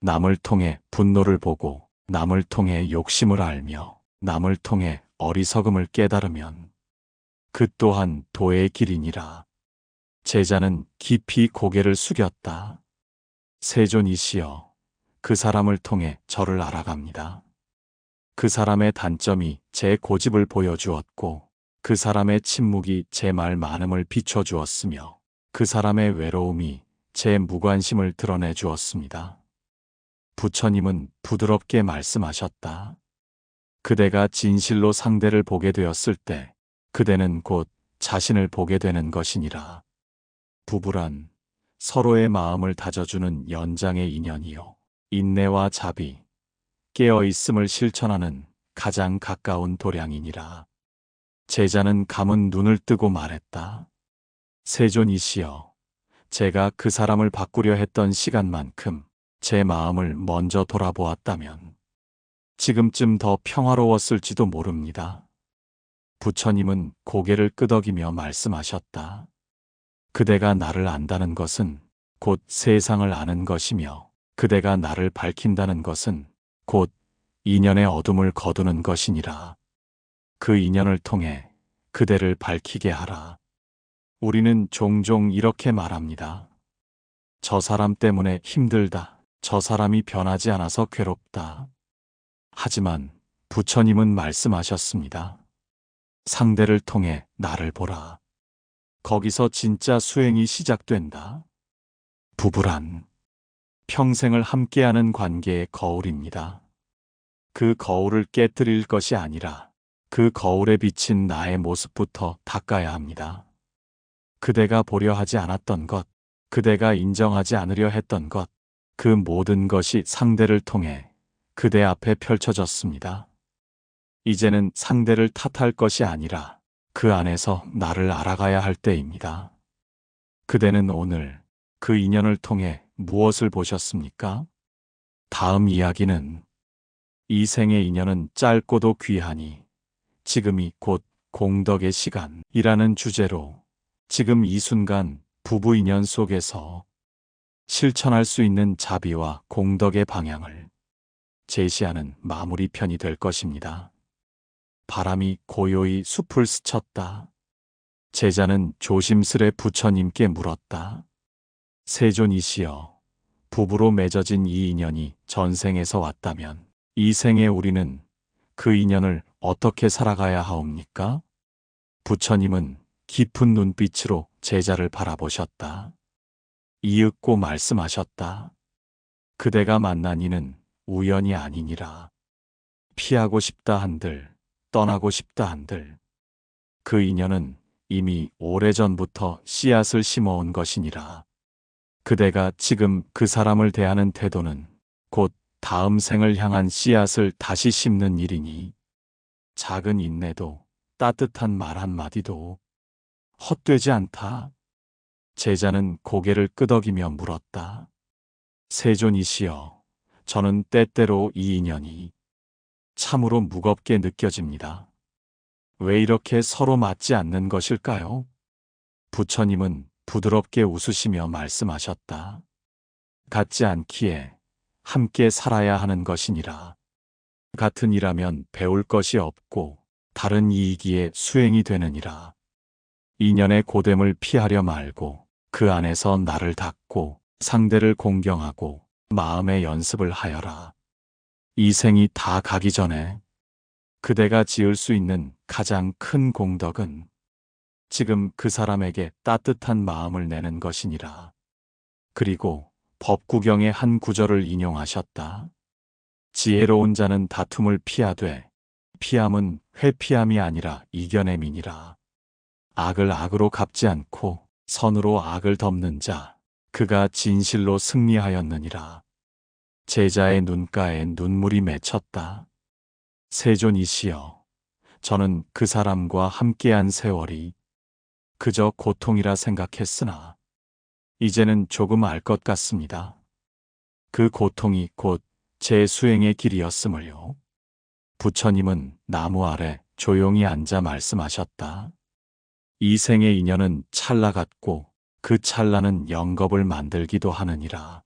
남을 통해 분노를 보고 남을 통해 욕심을 알며 남을 통해 어리석음을 깨달으면 그 또한 도의 길이니라. 제자는 깊이 고개를 숙였다. 세존이시여, 그 사람을 통해 저를 알아갑니다. 그 사람의 단점이 제 고집을 보여주었고 그 사람의 침묵이 제 말 많음을 비춰주었으며 그 사람의 외로움이 제 무관심을 드러내 주었습니다. 부처님은 부드럽게 말씀하셨다. 그대가 진실로 상대를 보게 되었을 때 그대는 곧 자신을 보게 되는 것이니라. 부부란 서로의 마음을 다져주는 연장의 인연이요 인내와 자비, 깨어있음을 실천하는 가장 가까운 도량이니라. 제자는 감은 눈을 뜨고 말했다. 세존이시여, 제가 그 사람을 바꾸려 했던 시간만큼 제 마음을 먼저 돌아보았다면 지금쯤 더 평화로웠을지도 모릅니다. 부처님은 고개를 끄덕이며 말씀하셨다. 그대가 나를 안다는 것은 곧 세상을 아는 것이며 그대가 나를 밝힌다는 것은 곧 인연의 어둠을 거두는 것이니라. 그 인연을 통해 그대를 밝히게 하라. 우리는 종종 이렇게 말합니다. 저 사람 때문에 힘들다. 저 사람이 변하지 않아서 괴롭다. 하지만 부처님은 말씀하셨습니다. 상대를 통해 나를 보라. 거기서 진짜 수행이 시작된다. 부부란 평생을 함께하는 관계의 거울입니다. 그 거울을 깨뜨릴 것이 아니라 그 거울에 비친 나의 모습부터 닦아야 합니다. 그대가 보려 하지 않았던 것, 그대가 인정하지 않으려 했던 것, 그 모든 것이 상대를 통해 그대 앞에 펼쳐졌습니다. 이제는 상대를 탓할 것이 아니라 그 안에서 나를 알아가야 할 때입니다. 그대는 오늘 그 인연을 통해 무엇을 보셨습니까? 다음 이야기는 이 생의 인연은 짧고도 귀하니 지금이 곧 공덕의 시간이라는 주제로 지금 이 순간 부부 인연 속에서 실천할 수 있는 자비와 공덕의 방향을 제시하는 마무리 편이 될 것입니다. 바람이 고요히 숲을 스쳤다. 제자는 조심스레 부처님께 물었다. 세존이시여, 부부로 맺어진 이 인연이 전생에서 왔다면 이 생에 우리는 그 인연을 어떻게 살아가야 하옵니까? 부처님은 깊은 눈빛으로 제자를 바라보셨다. 이윽고 말씀하셨다. 그대가 만난 이는 우연이 아니니라. 피하고 싶다 한들, 떠나고 싶다 한들, 그 인연은 이미 오래전부터 씨앗을 심어온 것이니라. 그대가 지금 그 사람을 대하는 태도는 곧 다음 생을 향한 씨앗을 다시 심는 일이니 작은 인내도 따뜻한 말 한마디도 헛되지 않다. 제자는 고개를 끄덕이며 물었다. 세존이시여, 저는 때때로 이 인연이 참으로 무겁게 느껴집니다. 왜 이렇게 서로 맞지 않는 것일까요? 부처님은 부드럽게 웃으시며 말씀하셨다. 같지 않기에 함께 살아야 하는 것이니라. 같은 이라면 배울 것이 없고 다른 이이기에 수행이 되느니라. 인연의 고됨을 피하려 말고 그 안에서 나를 닦고 상대를 공경하고 마음의 연습을 하여라. 이 생이 다 가기 전에 그대가 지을 수 있는 가장 큰 공덕은 지금 그 사람에게 따뜻한 마음을 내는 것이니라. 그리고 법구경의 한 구절을 인용하셨다. 지혜로운 자는 다툼을 피하되 피함은 회피함이 아니라 이겨냄이니라. 악을 악으로 갚지 않고 선으로 악을 덮는 자, 그가 진실로 승리하였느니라. 제자의 눈가에 눈물이 맺혔다. 세존이시여, 저는 그 사람과 함께한 세월이 그저 고통이라 생각했으나 이제는 조금 알 것 같습니다. 그 고통이 곧 제 수행의 길이었음을요. 부처님은 나무 아래 조용히 앉아 말씀하셨다. 이 생의 인연은 찰나 같고 그 찰나는 영겁을 만들기도 하느니라.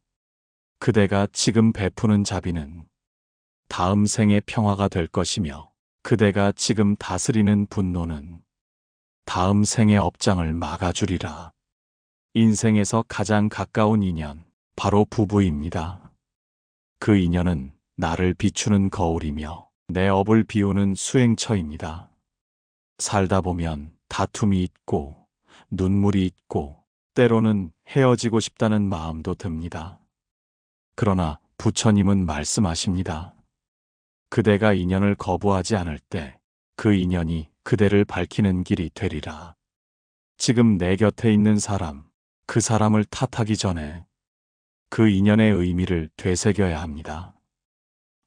그대가 지금 베푸는 자비는 다음 생의 평화가 될 것이며 그대가 지금 다스리는 분노는 다음 생의 업장을 막아주리라. 인생에서 가장 가까운 인연, 바로 부부입니다. 그 인연은 나를 비추는 거울이며 내 업을 비우는 수행처입니다. 살다 보면 다툼이 있고 눈물이 있고 때로는 헤어지고 싶다는 마음도 듭니다. 그러나 부처님은 말씀하십니다. 그대가 인연을 거부하지 않을 때 그 인연이 그대를 밝히는 길이 되리라. 지금 내 곁에 있는 사람, 그 사람을 탓하기 전에 그 인연의 의미를 되새겨야 합니다.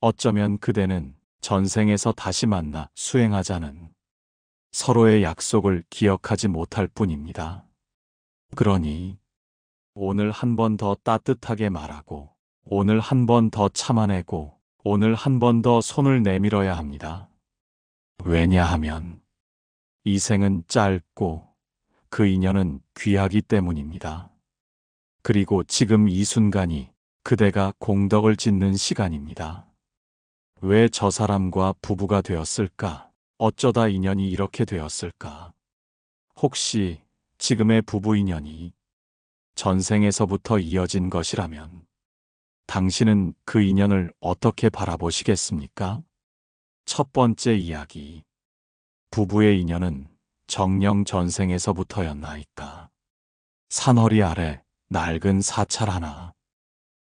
어쩌면 그대는 전생에서 다시 만나 수행하자는 서로의 약속을 기억하지 못할 뿐입니다. 그러니 오늘 한 번 더 따뜻하게 말하고, 오늘 한 번 더 참아내고, 오늘 한 번 더 손을 내밀어야 합니다. 왜냐하면 이 생은 짧고 그 인연은 귀하기 때문입니다. 그리고 지금 이 순간이 그대가 공덕을 짓는 시간입니다. 왜 저 사람과 부부가 되었을까? 어쩌다 인연이 이렇게 되었을까? 혹시 지금의 부부 인연이 전생에서부터 이어진 것이라면 당신은 그 인연을 어떻게 바라보시겠습니까? 첫 번째 이야기. 부부의 인연은 정령 전생에서부터였나이까? 산허리 아래 낡은 사찰 하나.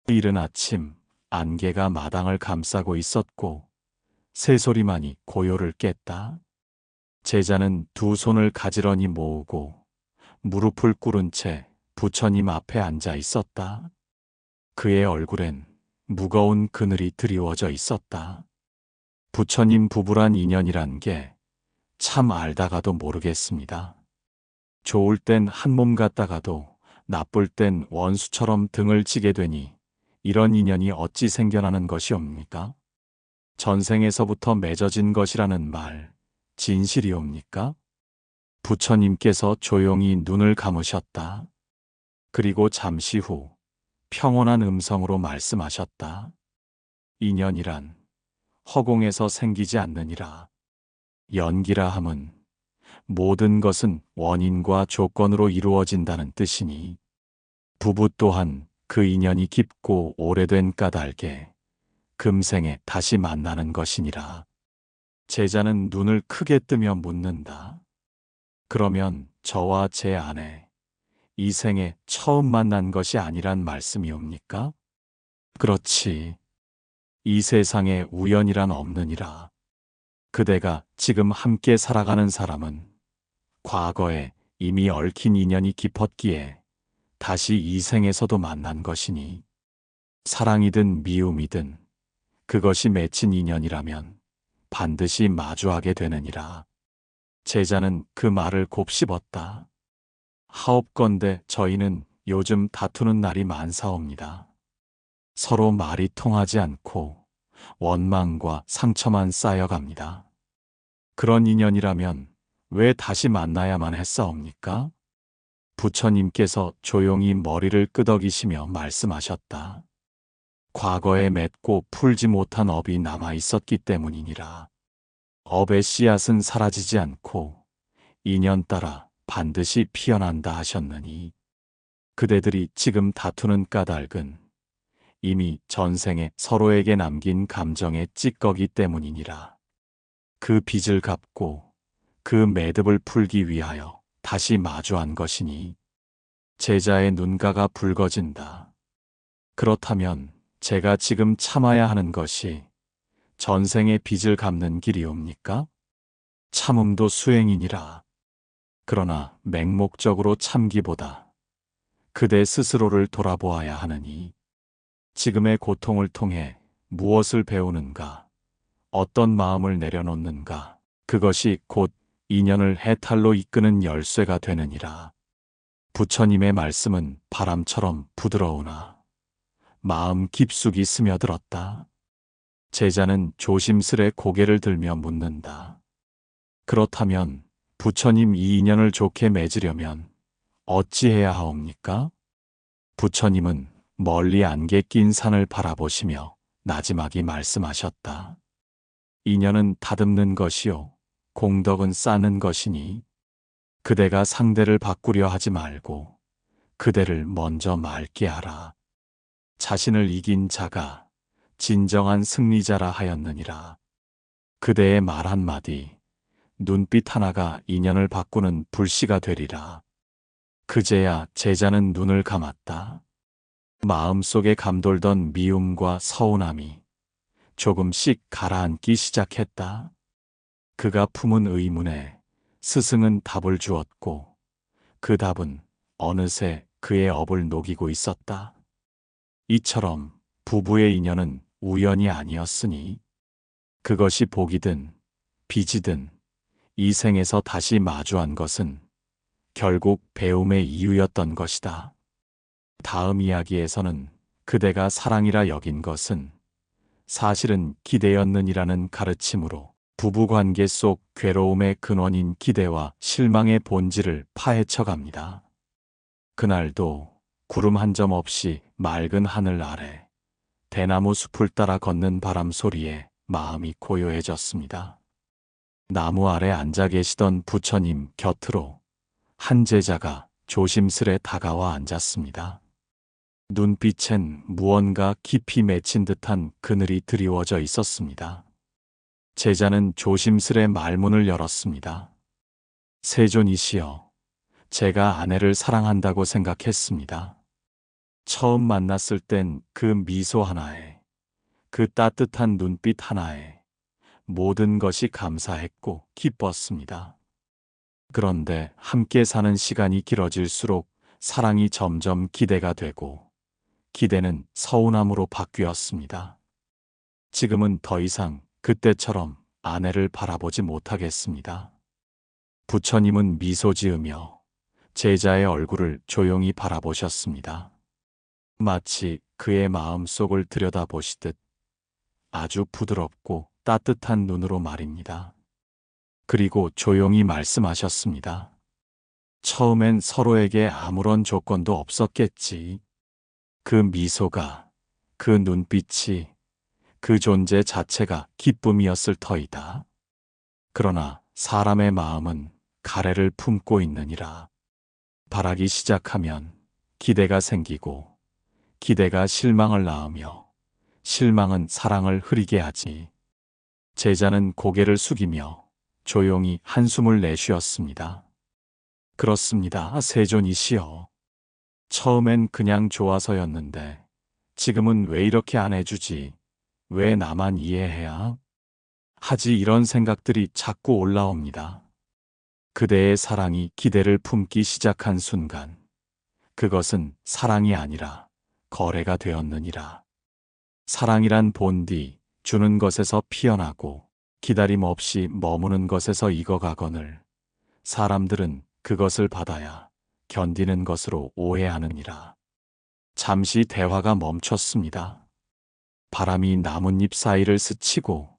이른 아침 안개가 마당을 감싸고 있었고 새소리만이 고요를 깼다. 제자는 두 손을 가지런히 모으고 무릎을 꿇은 채 부처님 앞에 앉아 있었다. 그의 얼굴엔 무거운 그늘이 드리워져 있었다. 부처님 부부란 인연이란 게 참 알다가도 모르겠습니다. 좋을 땐 한 몸 같다가도 나쁠 땐 원수처럼 등을 지게 되니 이런 인연이 어찌 생겨나는 것이옵니까? 전생에서부터 맺어진 것이라는 말, 진실이옵니까? 부처님께서 조용히 눈을 감으셨다. 그리고 잠시 후 평온한 음성으로 말씀하셨다. 인연이란 허공에서 생기지 않느니라. 연기라 함은 모든 것은 원인과 조건으로 이루어진다는 뜻이니 부부 또한 그 인연이 깊고 오래된 까닭에 금생에 다시 만나는 것이니라. 제자는 눈을 크게 뜨며 묻는다. 그러면 저와 제 아내, 이 생에 처음 만난 것이 아니란 말씀이옵니까? 그렇지. 이 세상에 우연이란 없느니라. 그대가 지금 함께 살아가는 사람은 과거에 이미 얽힌 인연이 깊었기에 다시 이 생에서도 만난 것이니 사랑이든 미움이든 그것이 맺힌 인연이라면 반드시 마주하게 되느니라. 제자는 그 말을 곱씹었다. 하옵건대 저희는 요즘 다투는 날이 많사옵니다. 서로 말이 통하지 않고 원망과 상처만 쌓여갑니다. 그런 인연이라면 왜 다시 만나야만 했사옵니까? 부처님께서 조용히 머리를 끄덕이시며 말씀하셨다. 과거에 맺고 풀지 못한 업이 남아 있었기 때문이니라. 업의 씨앗은 사라지지 않고 인연 따라 반드시 피어난다 하셨느니 그대들이 지금 다투는 까닭은 이미 전생에 서로에게 남긴 감정의 찌꺼기 때문이니라. 그 빚을 갚고 그 매듭을 풀기 위하여 다시 마주한 것이니 제자의 눈가가 붉어진다. 그렇다면 제가 지금 참아야 하는 것이 전생의 빚을 갚는 길이옵니까? 참음도 수행이니라. 그러나 맹목적으로 참기보다 그대 스스로를 돌아보아야 하느니 지금의 고통을 통해 무엇을 배우는가, 어떤 마음을 내려놓는가, 그것이 곧 인연을 해탈로 이끄는 열쇠가 되느니라. 부처님의 말씀은 바람처럼 부드러우나 마음 깊숙이 스며들었다. 제자는 조심스레 고개를 들며 묻는다. 그렇다면 부처님 이 인연을 좋게 맺으려면 어찌해야 하옵니까? 부처님은 멀리 안개 낀 산을 바라보시며 나지막이 말씀하셨다. 인연은 다듬는 것이요 공덕은 쌓는 것이니 그대가 상대를 바꾸려 하지 말고 그대를 먼저 맑게 하라. 자신을 이긴 자가 진정한 승리자라 하였느니라. 그대의 말 한마디, 눈빛 하나가 인연을 바꾸는 불씨가 되리라. 그제야 제자는 눈을 감았다. 마음속에 감돌던 미움과 서운함이 조금씩 가라앉기 시작했다. 그가 품은 의문에 스승은 답을 주었고 그 답은 어느새 그의 업을 녹이고 있었다. 이처럼 부부의 인연은 우연이 아니었으니 그것이 복이든 빚이든 이 생에서 다시 마주한 것은 결국 배움의 이유였던 것이다. 다음 이야기에서는 그대가 사랑이라 여긴 것은 사실은 기대였느니라는 가르침으로 부부관계 속 괴로움의 근원인 기대와 실망의 본질을 파헤쳐 갑니다. 그날도 구름 한 점 없이 맑은 하늘 아래 대나무 숲을 따라 걷는 바람 소리에 마음이 고요해졌습니다. 나무 아래 앉아 계시던 부처님 곁으로 한 제자가 조심스레 다가와 앉았습니다. 눈빛엔 무언가 깊이 맺힌 듯한 그늘이 드리워져 있었습니다. 제자는 조심스레 말문을 열었습니다. 세존이시여, 제가 아내를 사랑한다고 생각했습니다. 처음 만났을 땐 그 미소 하나에, 그 따뜻한 눈빛 하나에 모든 것이 감사했고 기뻤습니다. 그런데 함께 사는 시간이 길어질수록 사랑이 점점 기대가 되고 기대는 서운함으로 바뀌었습니다. 지금은 더 이상 그때처럼 아내를 바라보지 못하겠습니다. 부처님은 미소 지으며 제자의 얼굴을 조용히 바라보셨습니다. 마치 그의 마음속을 들여다보시듯 아주 부드럽고 따뜻한 눈으로 말입니다. 그리고 조용히 말씀하셨습니다. 처음엔 서로에게 아무런 조건도 없었겠지. 그 미소가, 그 눈빛이, 그 존재 자체가 기쁨이었을 터이다. 그러나 사람의 마음은 가래를 품고 있느니라. 바라기 시작하면 기대가 생기고 기대가 실망을 낳으며 실망은 사랑을 흐리게 하지. 제자는 고개를 숙이며 조용히 한숨을 내쉬었습니다. 그렇습니다, 세존이시여. 처음엔 그냥 좋아서였는데 지금은 왜 이렇게 안 해주지? 왜 나만 이해해야 하지? 이런 생각들이 자꾸 올라옵니다. 그대의 사랑이 기대를 품기 시작한 순간 그것은 사랑이 아니라 거래가 되었느니라. 사랑이란 본디 주는 것에서 피어나고 기다림 없이 머무는 것에서 익어가거늘 사람들은 그것을 받아야 견디는 것으로 오해하느니라. 잠시 대화가 멈췄습니다. 바람이 나뭇잎 사이를 스치고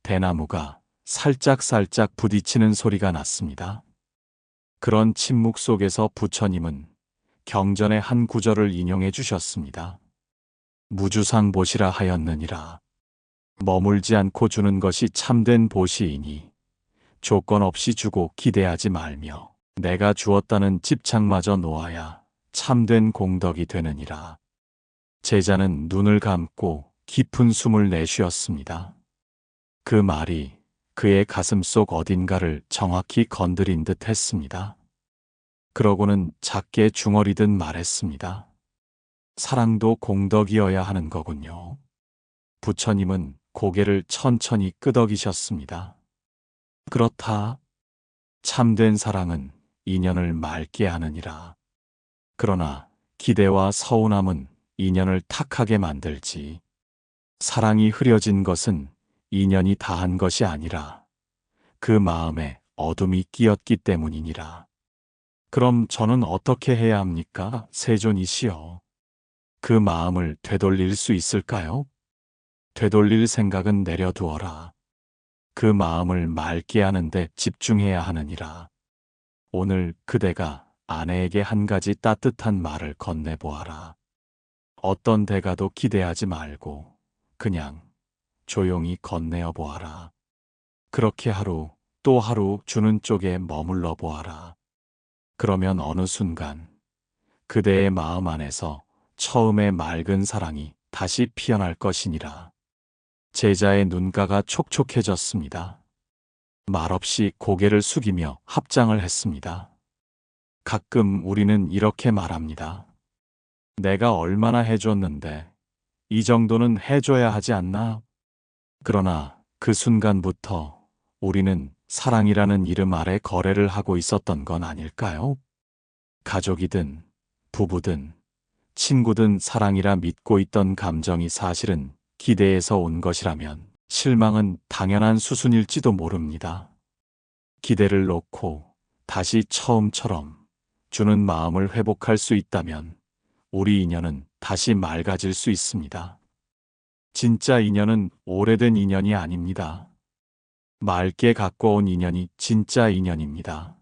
대나무가 살짝살짝 부딪히는 소리가 났습니다. 그런 침묵 속에서 부처님은 경전의 한 구절을 인용해 주셨습니다. 무주상 보시라 하였느니라. 머물지 않고 주는 것이 참된 보시이니 조건 없이 주고 기대하지 말며 내가 주었다는 집착마저 놓아야 참된 공덕이 되느니라. 제자는 눈을 감고 깊은 숨을 내쉬었습니다. 그 말이 그의 가슴 속 어딘가를 정확히 건드린 듯 했습니다. 그러고는 작게 중얼이듯 말했습니다. 사랑도 공덕이어야 하는 거군요. 부처님은 고개를 천천히 끄덕이셨습니다. 그렇다. 참된 사랑은 인연을 맑게 하느니라. 그러나 기대와 서운함은 인연을 탁하게 만들지. 사랑이 흐려진 것은 인연이 다한 것이 아니라 그 마음에 어둠이 끼었기 때문이니라. 그럼 저는 어떻게 해야 합니까, 세존이시여? 그 마음을 되돌릴 수 있을까요? 되돌릴 생각은 내려두어라. 그 마음을 맑게 하는데 집중해야 하느니라. 오늘 그대가 아내에게 한 가지 따뜻한 말을 건네보아라. 어떤 대가도 기대하지 말고 그냥 조용히 건네어 보아라. 그렇게 하루 또 하루 주는 쪽에 머물러 보아라. 그러면 어느 순간 그대의 마음 안에서 처음의 맑은 사랑이 다시 피어날 것이니라. 제자의 눈가가 촉촉해졌습니다. 말없이 고개를 숙이며 합장을 했습니다. 가끔 우리는 이렇게 말합니다. 내가 얼마나 해줬는데 이 정도는 해줘야 하지 않나? 그러나 그 순간부터 우리는 사랑이라는 이름 아래 거래를 하고 있었던 건 아닐까요? 가족이든 부부든 친구든 사랑이라 믿고 있던 감정이 사실은 기대에서 온 것이라면 실망은 당연한 수순일지도 모릅니다. 기대를 놓고 다시 처음처럼 주는 마음을 회복할 수 있다면 우리 인연은 다시 맑아질 수 있습니다. 진짜 인연은 오래된 인연이 아닙니다. 맑게 가꿔온 인연이 진짜 인연입니다.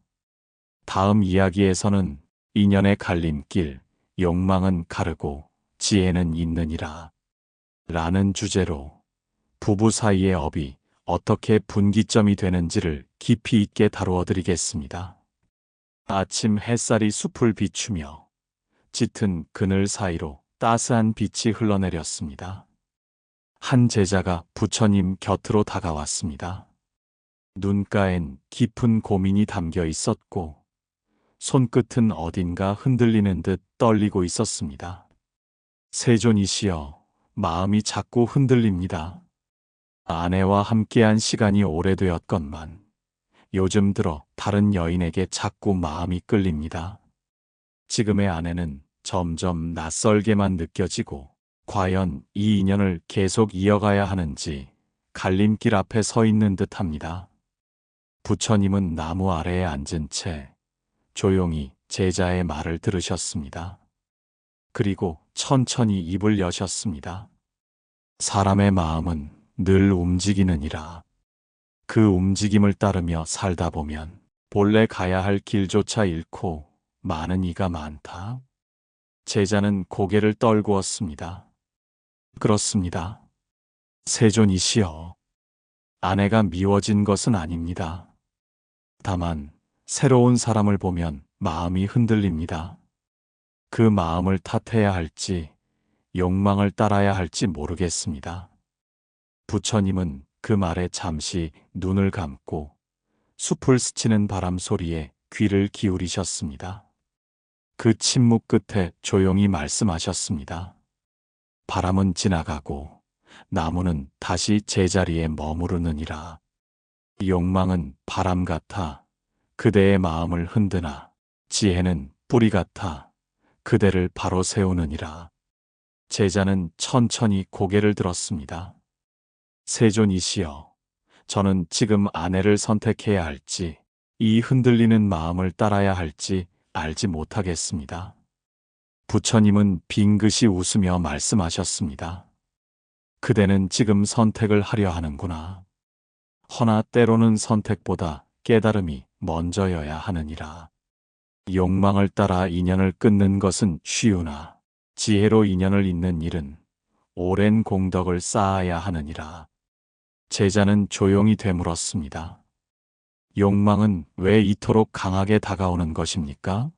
다음 이야기에서는 인연의 갈림길, 욕망은 가르고 지혜는 있느니라 라는 주제로 부부 사이의 업이 어떻게 분기점이 되는지를 깊이 있게 다루어 드리겠습니다. 아침 햇살이 숲을 비추며 짙은 그늘 사이로 따스한 빛이 흘러내렸습니다. 한 제자가 부처님 곁으로 다가왔습니다. 눈가엔 깊은 고민이 담겨 있었고 손끝은 어딘가 흔들리는 듯 떨리고 있었습니다. 세존이시여, 마음이 자꾸 흔들립니다. 아내와 함께한 시간이 오래되었건만 요즘 들어 다른 여인에게 자꾸 마음이 끌립니다. 지금의 아내는 점점 낯설게만 느껴지고 과연 이 인연을 계속 이어가야 하는지 갈림길 앞에 서 있는 듯합니다. 부처님은 나무 아래에 앉은 채 조용히 제자의 말을 들으셨습니다. 그리고 천천히 입을 여셨습니다. 사람의 마음은 늘 움직이느니라. 그 움직임을 따르며 살다 보면 본래 가야 할 길조차 잃고 많은 이가 많다. 제자는 고개를 떨구었습니다. 그렇습니다. 세존이시여, 아내가 미워진 것은 아닙니다. 다만 새로운 사람을 보면 마음이 흔들립니다. 그 마음을 탓해야 할지 욕망을 따라야 할지 모르겠습니다. 부처님은 그 말에 잠시 눈을 감고 숲을 스치는 바람 소리에 귀를 기울이셨습니다. 그 침묵 끝에 조용히 말씀하셨습니다. 바람은 지나가고 나무는 다시 제자리에 머무르느니라. 욕망은 바람 같아 그대의 마음을 흔드나 지혜는 뿌리 같아 그대를 바로 세우느니라. 제자는 천천히 고개를 들었습니다. 세존이시여, 저는 지금 아내를 선택해야 할지 이 흔들리는 마음을 따라야 할지 알지 못하겠습니다. 부처님은 빙긋이 웃으며 말씀하셨습니다. 그대는 지금 선택을 하려 하는구나. 허나 때로는 선택보다 깨달음이 먼저여야 하느니라. 욕망을 따라 인연을 끊는 것은 쉬우나 지혜로 인연을 잇는 일은 오랜 공덕을 쌓아야 하느니라. 제자는 조용히 되물었습니다. 욕망은 왜 이토록 강하게 다가오는 것입니까?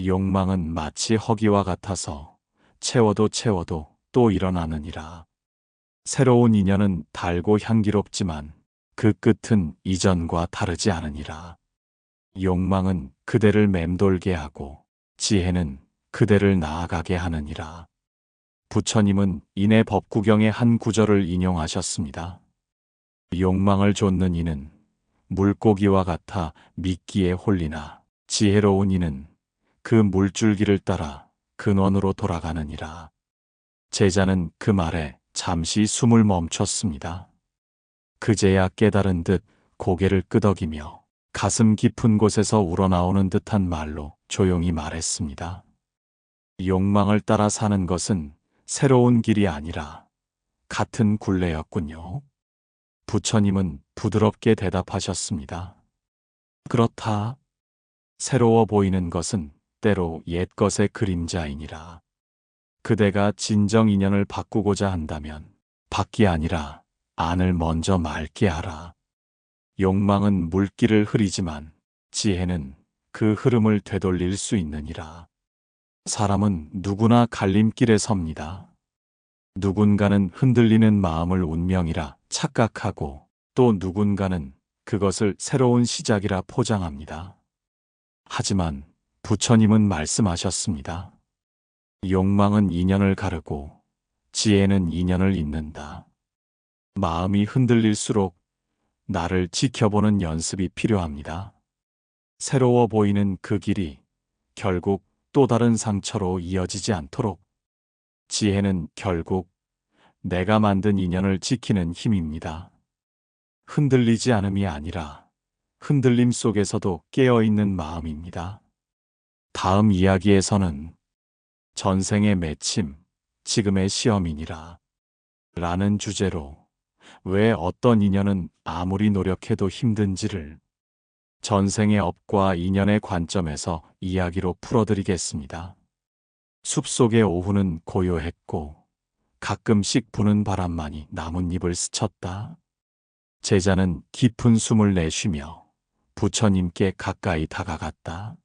욕망은 마치 허기와 같아서 채워도 채워도 또 일어나느니라. 새로운 인연은 달고 향기롭지만 그 끝은 이전과 다르지 않으니라. 욕망은 그대를 맴돌게 하고 지혜는 그대를 나아가게 하느니라. 부처님은 이내 법구경의 한 구절을 인용하셨습니다. 욕망을 좇는 이는 물고기와 같아 미끼에 홀리나 지혜로운 이는 그 물줄기를 따라 근원으로 돌아가느니라. 제자는 그 말에 잠시 숨을 멈췄습니다. 그제야 깨달은 듯 고개를 끄덕이며 가슴 깊은 곳에서 우러나오는 듯한 말로 조용히 말했습니다. 욕망을 따라 사는 것은 새로운 길이 아니라 같은 굴레였군요. 부처님은 부드럽게 대답하셨습니다. 그렇다. 새로워 보이는 것은 때로 옛것의 그림자이니라. 그대가 진정 인연을 바꾸고자 한다면 밖이 아니라 안을 먼저 맑게 하라. 욕망은 물길을 흐리지만 지혜는 그 흐름을 되돌릴 수 있느니라. 사람은 누구나 갈림길에 섭니다. 누군가는 흔들리는 마음을 운명이라 착각하고 또 누군가는 그것을 새로운 시작이라 포장합니다. 하지만 부처님은 말씀하셨습니다. 욕망은 인연을 가르고 지혜는 인연을 잇는다. 마음이 흔들릴수록 나를 지켜보는 연습이 필요합니다. 새로워 보이는 그 길이 결국 또 다른 상처로 이어지지 않도록 지혜는 결국 내가 만든 인연을 지키는 힘입니다. 흔들리지 않음이 아니라 흔들림 속에서도 깨어있는 마음입니다. 다음 이야기에서는 전생의 맺힘, 지금의 시험이니라 라는 주제로 왜 어떤 인연은 아무리 노력해도 힘든지를 전생의 업과 인연의 관점에서 이야기로 풀어드리겠습니다. 숲속의 오후는 고요했고 가끔씩 부는 바람만이 나뭇잎을 스쳤다. 제자는 깊은 숨을 내쉬며 부처님께 가까이 다가갔다.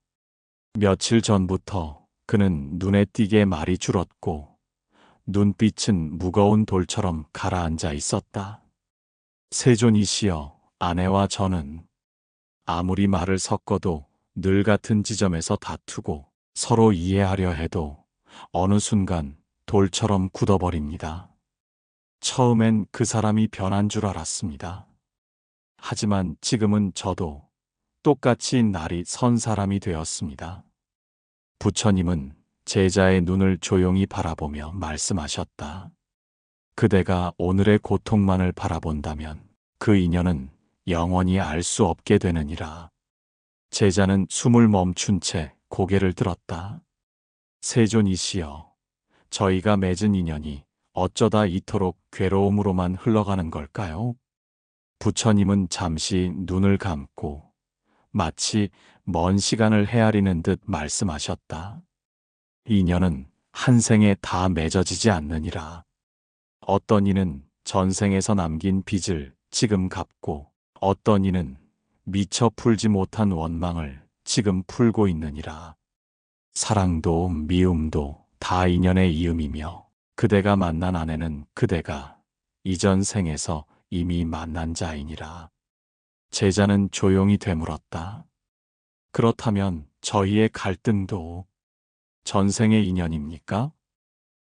며칠 전부터 그는 눈에 띄게 말이 줄었고 눈빛은 무거운 돌처럼 가라앉아 있었다. 세존이시여, 아내와 저는 아무리 말을 섞어도 늘 같은 지점에서 다투고 서로 이해하려 해도 어느 순간 돌처럼 굳어버립니다. 처음엔 그 사람이 변한 줄 알았습니다. 하지만 지금은 저도 똑같이 날이 선 사람이 되었습니다. 부처님은 제자의 눈을 조용히 바라보며 말씀하셨다. 그대가 오늘의 고통만을 바라본다면 그 인연은 영원히 알 수 없게 되느니라. 제자는 숨을 멈춘 채 고개를 들었다. 세존이시여, 저희가 맺은 인연이 어쩌다 이토록 괴로움으로만 흘러가는 걸까요? 부처님은 잠시 눈을 감고 마치 먼 시간을 헤아리는 듯 말씀하셨다. 인연은 한 생에 다 맺어지지 않느니라. 어떤 이는 전생에서 남긴 빚을 지금 갚고 어떤 이는 미처 풀지 못한 원망을 지금 풀고 있느니라. 사랑도 미움도 다 인연의 이음이며 그대가 만난 아내는 그대가 이전 생에서 이미 만난 자이니라. 제자는 조용히 되물었다. 그렇다면 저희의 갈등도 전생의 인연입니까?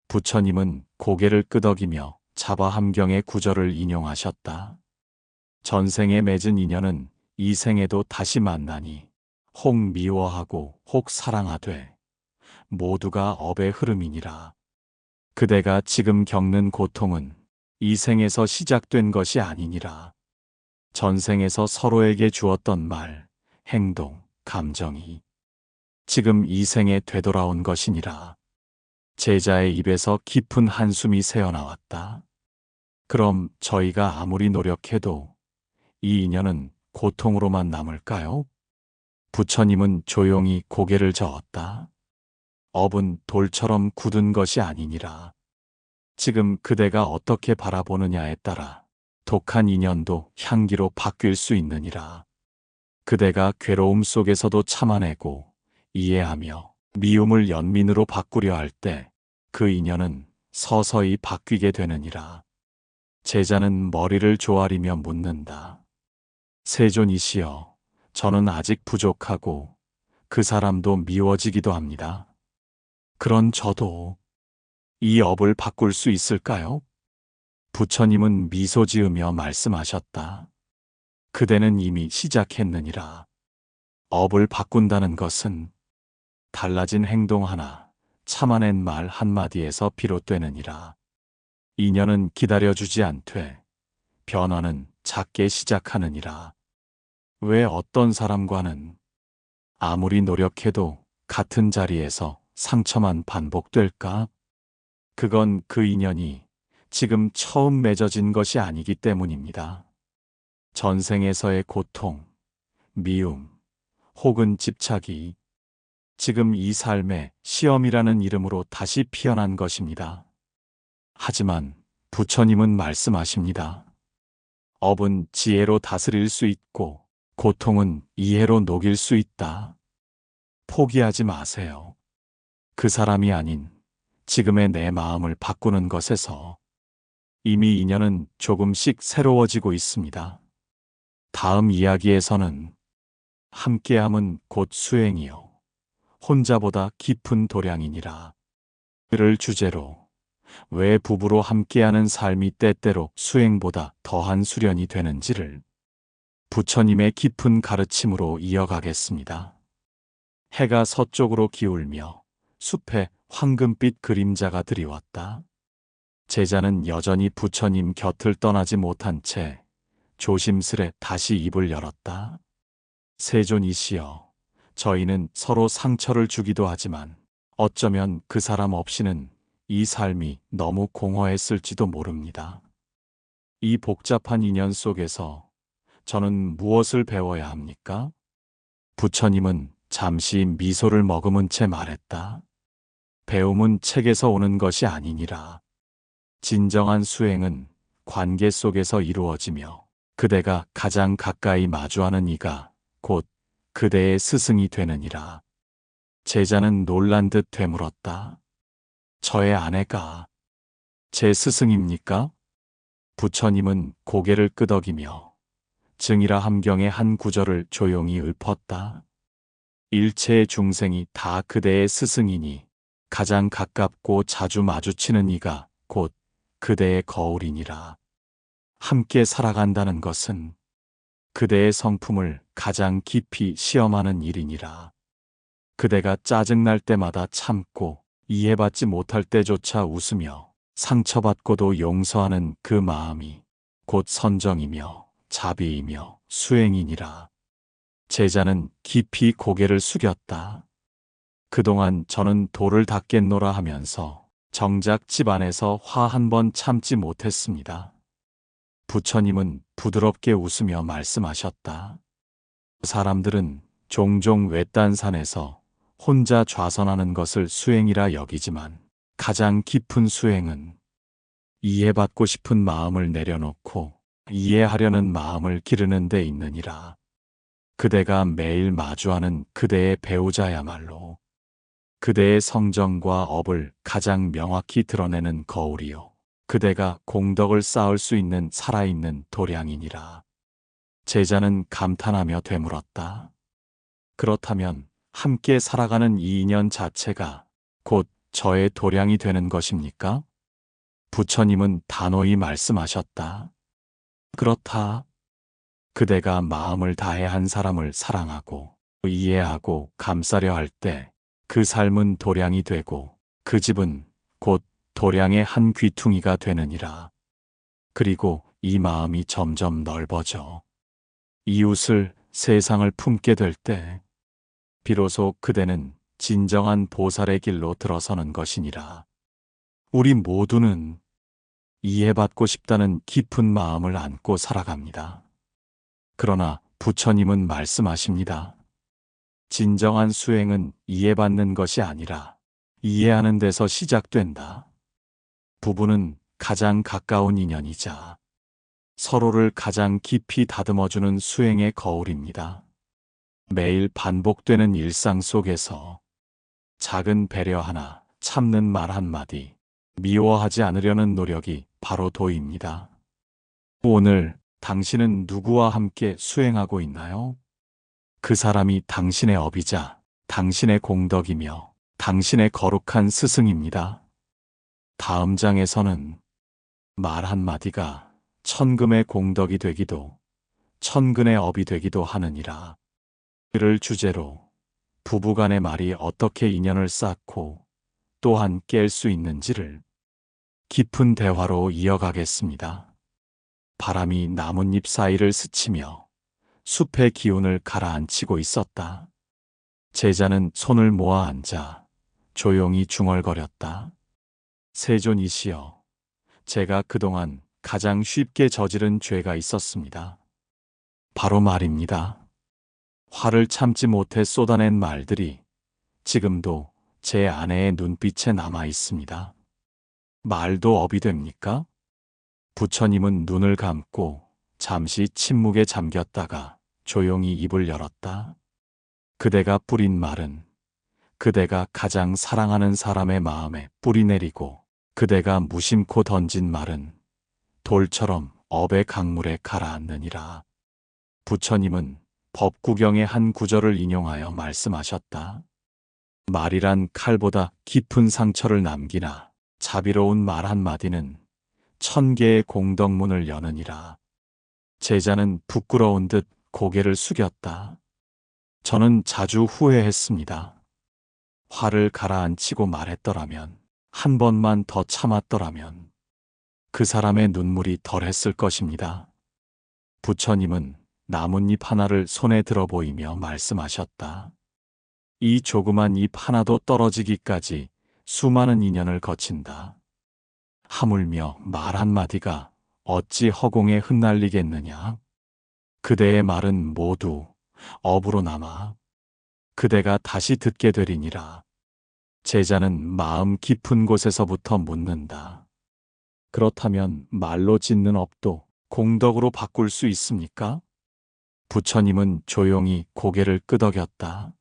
부처님은 고개를 끄덕이며 자바함경의 구절을 인용하셨다. 전생에 맺은 인연은 이 생에도 다시 만나니 혹 미워하고 혹 사랑하되 모두가 업의 흐름이니라. 그대가 지금 겪는 고통은 이 생에서 시작된 것이 아니니라. 전생에서 서로에게 주었던 말, 행동, 감정이 지금 이 생에 되돌아온 것이니라. 제자의 입에서 깊은 한숨이 새어나왔다. 그럼 저희가 아무리 노력해도 이 인연은 고통으로만 남을까요? 부처님은 조용히 고개를 저었다. 업은 돌처럼 굳은 것이 아니니라. 지금 그대가 어떻게 바라보느냐에 따라 독한 인연도 향기로 바뀔 수 있느니라. 그대가 괴로움 속에서도 참아내고 이해하며 미움을 연민으로 바꾸려 할 때 그 인연은 서서히 바뀌게 되느니라. 제자는 머리를 조아리며 묻는다. 세존이시여, 저는 아직 부족하고 그 사람도 미워지기도 합니다. 그런 저도 이 업을 바꿀 수 있을까요? 부처님은 미소 지으며 말씀하셨다. 그대는 이미 시작했느니라. 업을 바꾼다는 것은 달라진 행동 하나, 참아낸 말 한마디에서 비롯되느니라. 인연은 기다려주지 않되 변화는 작게 시작하느니라. 왜 어떤 사람과는 아무리 노력해도 같은 자리에서 상처만 반복될까? 그건 그 인연이 지금 처음 맺어진 것이 아니기 때문입니다. 전생에서의 고통, 미움, 혹은 집착이 지금 이 삶의 시험이라는 이름으로 다시 피어난 것입니다. 하지만 부처님은 말씀하십니다. 업은 지혜로 다스릴 수 있고 고통은 이해로 녹일 수 있다. 포기하지 마세요. 그 사람이 아닌 지금의 내 마음을 바꾸는 것에서 이미 인연은 조금씩 새로워지고 있습니다. 다음 이야기에서는 함께함은 곧 수행이요 혼자보다 깊은 도량이니라 를 주제로 왜 부부로 함께하는 삶이 때때로 수행보다 더한 수련이 되는지를 부처님의 깊은 가르침으로 이어가겠습니다. 해가 서쪽으로 기울며 숲에 황금빛 그림자가 드리웠다. 제자는 여전히 부처님 곁을 떠나지 못한 채 조심스레 다시 입을 열었다. 세존이시여, 저희는 서로 상처를 주기도 하지만 어쩌면 그 사람 없이는 이 삶이 너무 공허했을지도 모릅니다. 이 복잡한 인연 속에서 저는 무엇을 배워야 합니까? 부처님은 잠시 미소를 머금은 채 말했다. 배움은 책에서 오는 것이 아니니라. 진정한 수행은 관계 속에서 이루어지며 그대가 가장 가까이 마주하는 이가 곧 그대의 스승이 되느니라. 제자는 놀란 듯 되물었다. 저의 아내가 제 스승입니까? 부처님은 고개를 끄덕이며 증이라 함경의 한 구절을 조용히 읊었다. 일체의 중생이 다 그대의 스승이니 가장 가깝고 자주 마주치는 이가 곧 그대의 거울이니라. 함께 살아간다는 것은 그대의 성품을 가장 깊이 시험하는 일이니라. 그대가 짜증날 때마다 참고 이해받지 못할 때조차 웃으며 상처받고도 용서하는 그 마음이 곧 선정이며 자비이며 수행이니라. 제자는 깊이 고개를 숙였다. 그동안 저는 돌을 닦겠노라 하면서 정작 집안에서 화 한 번 참지 못했습니다. 부처님은 부드럽게 웃으며 말씀하셨다. 사람들은 종종 외딴 산에서 혼자 좌선하는 것을 수행이라 여기지만 가장 깊은 수행은 이해받고 싶은 마음을 내려놓고 이해하려는 마음을 기르는 데 있느니라. 그대가 매일 마주하는 그대의 배우자야말로 그대의 성정과 업을 가장 명확히 드러내는 거울이요. 그대가 공덕을 쌓을 수 있는 살아있는 도량이니라. 제자는 감탄하며 되물었다. 그렇다면 함께 살아가는 이 인연 자체가 곧 저의 도량이 되는 것입니까? 부처님은 단호히 말씀하셨다. 그렇다. 그대가 마음을 다해 한 사람을 사랑하고 이해하고 감싸려 할 때 그 삶은 도량이 되고 그 집은 곧 도량의 한 귀퉁이가 되느니라. 그리고 이 마음이 점점 넓어져 이웃을 세상을 품게 될 때 비로소 그대는 진정한 보살의 길로 들어서는 것이니라. 우리 모두는 이해받고 싶다는 깊은 마음을 안고 살아갑니다. 그러나 부처님은 말씀하십니다. 진정한 수행은 이해받는 것이 아니라 이해하는 데서 시작된다. 부부는 가장 가까운 인연이자 서로를 가장 깊이 다듬어주는 수행의 거울입니다. 매일 반복되는 일상 속에서 작은 배려 하나, 참는 말 한마디, 미워하지 않으려는 노력이 바로 도입니다. 오늘 당신은 누구와 함께 수행하고 있나요? 그 사람이 당신의 업이자 당신의 공덕이며 당신의 거룩한 스승입니다. 다음 장에서는 말 한마디가 천금의 공덕이 되기도 천근의 업이 되기도 하느니라. 이를 주제로 부부간의 말이 어떻게 인연을 쌓고 또한 깰 수 있는지를 깊은 대화로 이어가겠습니다. 바람이 나뭇잎 사이를 스치며 숲의 기운을 가라앉히고 있었다. 제자는 손을 모아 앉아 조용히 중얼거렸다. 세존이시여, 제가 그동안 가장 쉽게 저지른 죄가 있었습니다. 바로 말입니다. 화를 참지 못해 쏟아낸 말들이 지금도 제 아내의 눈빛에 남아 있습니다. 말도 업이 됩니까? 부처님은 눈을 감고 잠시 침묵에 잠겼다가 조용히 입을 열었다. 그대가 뿌린 말은 그대가 가장 사랑하는 사람의 마음에 뿌리 내리고 그대가 무심코 던진 말은 돌처럼 업의 강물에 가라앉느니라. 부처님은 법구경의 한 구절을 인용하여 말씀하셨다. 말이란 칼보다 깊은 상처를 남기나 자비로운 말 한마디는 1000개의 공덕문을 여느니라. 제자는 부끄러운 듯 고개를 숙였다. 저는 자주 후회했습니다. 화를 가라앉히고 말했더라면, 한 번만 더 참았더라면, 그 사람의 눈물이 덜했을 것입니다. 부처님은 나뭇잎 하나를 손에 들어 보이며 말씀하셨다. 이 조그만 잎 하나도 떨어지기까지 수많은 인연을 거친다. 하물며 말 한마디가 어찌 허공에 흩날리겠느냐. 그대의 말은 모두 업으로 남아 그대가 다시 듣게 되리니라. 제자는 마음 깊은 곳에서부터 묻는다. 그렇다면 말로 짓는 업도 공덕으로 바꿀 수 있습니까? 부처님은 조용히 고개를 끄덕였다.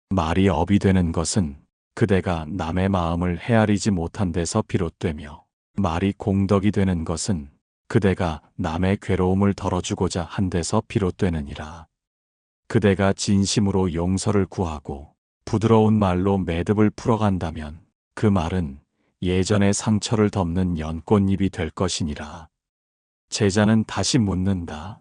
말이 업이 되는 것은 그대가 남의 마음을 헤아리지 못한 데서 비롯되며, 말이 공덕이 되는 것은 그대가 남의 괴로움을 덜어주고자 한 데서 비롯되느니라. 그대가 진심으로 용서를 구하고 부드러운 말로 매듭을 풀어간다면 그 말은 예전의 상처를 덮는 연꽃잎이 될 것이니라. 제자는 다시 묻는다.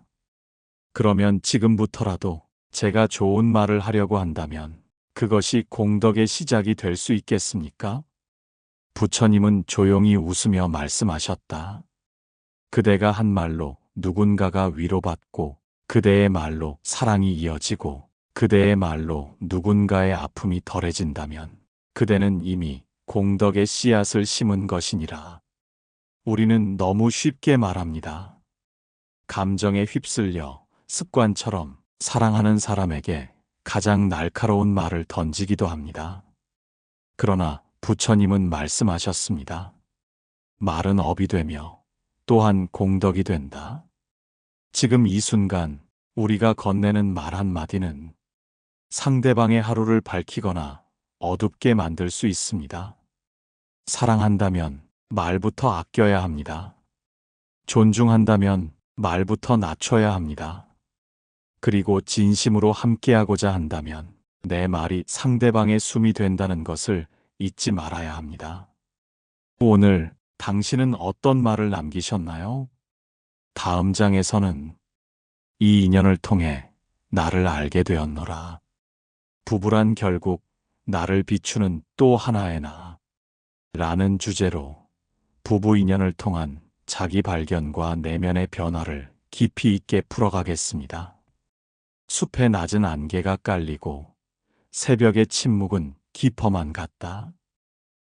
그러면 지금부터라도 제가 좋은 말을 하려고 한다면 그것이 공덕의 시작이 될 수 있겠습니까? 부처님은 조용히 웃으며 말씀하셨다. 그대가 한 말로 누군가가 위로받고, 그대의 말로 사랑이 이어지고, 그대의 말로 누군가의 아픔이 덜해진다면 그대는 이미 공덕의 씨앗을 심은 것이니라. 우리는 너무 쉽게 말합니다. 감정에 휩쓸려 습관처럼 사랑하는 사람에게 가장 날카로운 말을 던지기도 합니다. 그러나 부처님은 말씀하셨습니다. 말은 업이 되며 또한 공덕이 된다. 지금 이 순간 우리가 건네는 말 한마디는 상대방의 하루를 밝히거나 어둡게 만들 수 있습니다. 사랑한다면 말부터 아껴야 합니다. 존중한다면 말부터 낮춰야 합니다. 그리고 진심으로 함께하고자 한다면 내 말이 상대방의 숨이 된다는 것을 잊지 말아야 합니다. 오늘 당신은 어떤 말을 남기셨나요? 다음 장에서는 이 인연을 통해 나를 알게 되었노라. 부부란 결국 나를 비추는 또 하나의 나 라는 주제로 부부 인연을 통한 자기 발견과 내면의 변화를 깊이 있게 풀어가겠습니다. 숲의 낮은 안개가 깔리고 새벽의 침묵은 깊어만 갔다.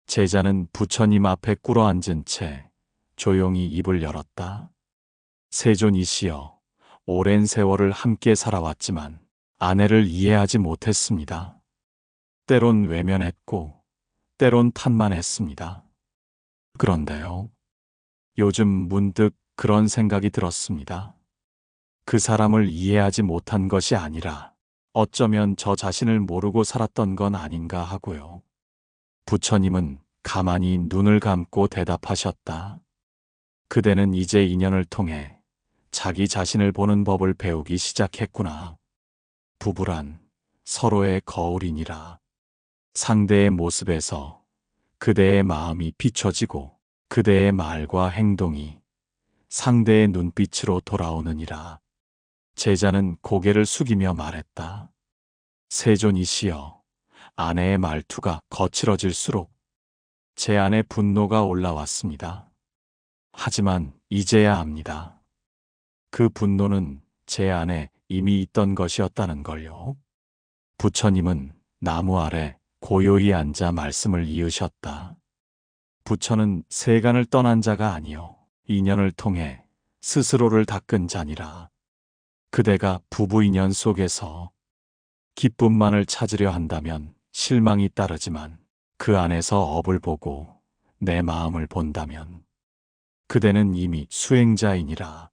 제자는 부처님 앞에 꿇어앉은 채 조용히 입을 열었다. 세존이시여, 오랜 세월을 함께 살아왔지만 아내를 이해하지 못했습니다. 때론 외면했고 때론 탄만했습니다. 그런데요, 요즘 문득 그런 생각이 들었습니다. 그 사람을 이해하지 못한 것이 아니라 어쩌면 저 자신을 모르고 살았던 건 아닌가 하고요. 부처님은 가만히 눈을 감고 대답하셨다. 그대는 이제 인연을 통해 자기 자신을 보는 법을 배우기 시작했구나. 부부란 서로의 거울이니라. 상대의 모습에서 그대의 마음이 비춰지고 그대의 말과 행동이 상대의 눈빛으로 돌아오느니라. 제자는 고개를 숙이며 말했다. 세존이시여, 아내의 말투가 거칠어질수록 제 안에 분노가 올라왔습니다. 하지만 이제야 압니다. 그 분노는 제 안에 이미 있던 것이었다는 걸요. 부처님은 나무 아래 고요히 앉아 말씀을 이으셨다. 부처는 세간을 떠난 자가 아니요 인연을 통해 스스로를 닦은 자니라. 그대가 부부 인연 속에서 기쁨만을 찾으려 한다면 실망이 따르지만 그 안에서 업을 보고 내 마음을 본다면 그대는 이미 수행자이니라.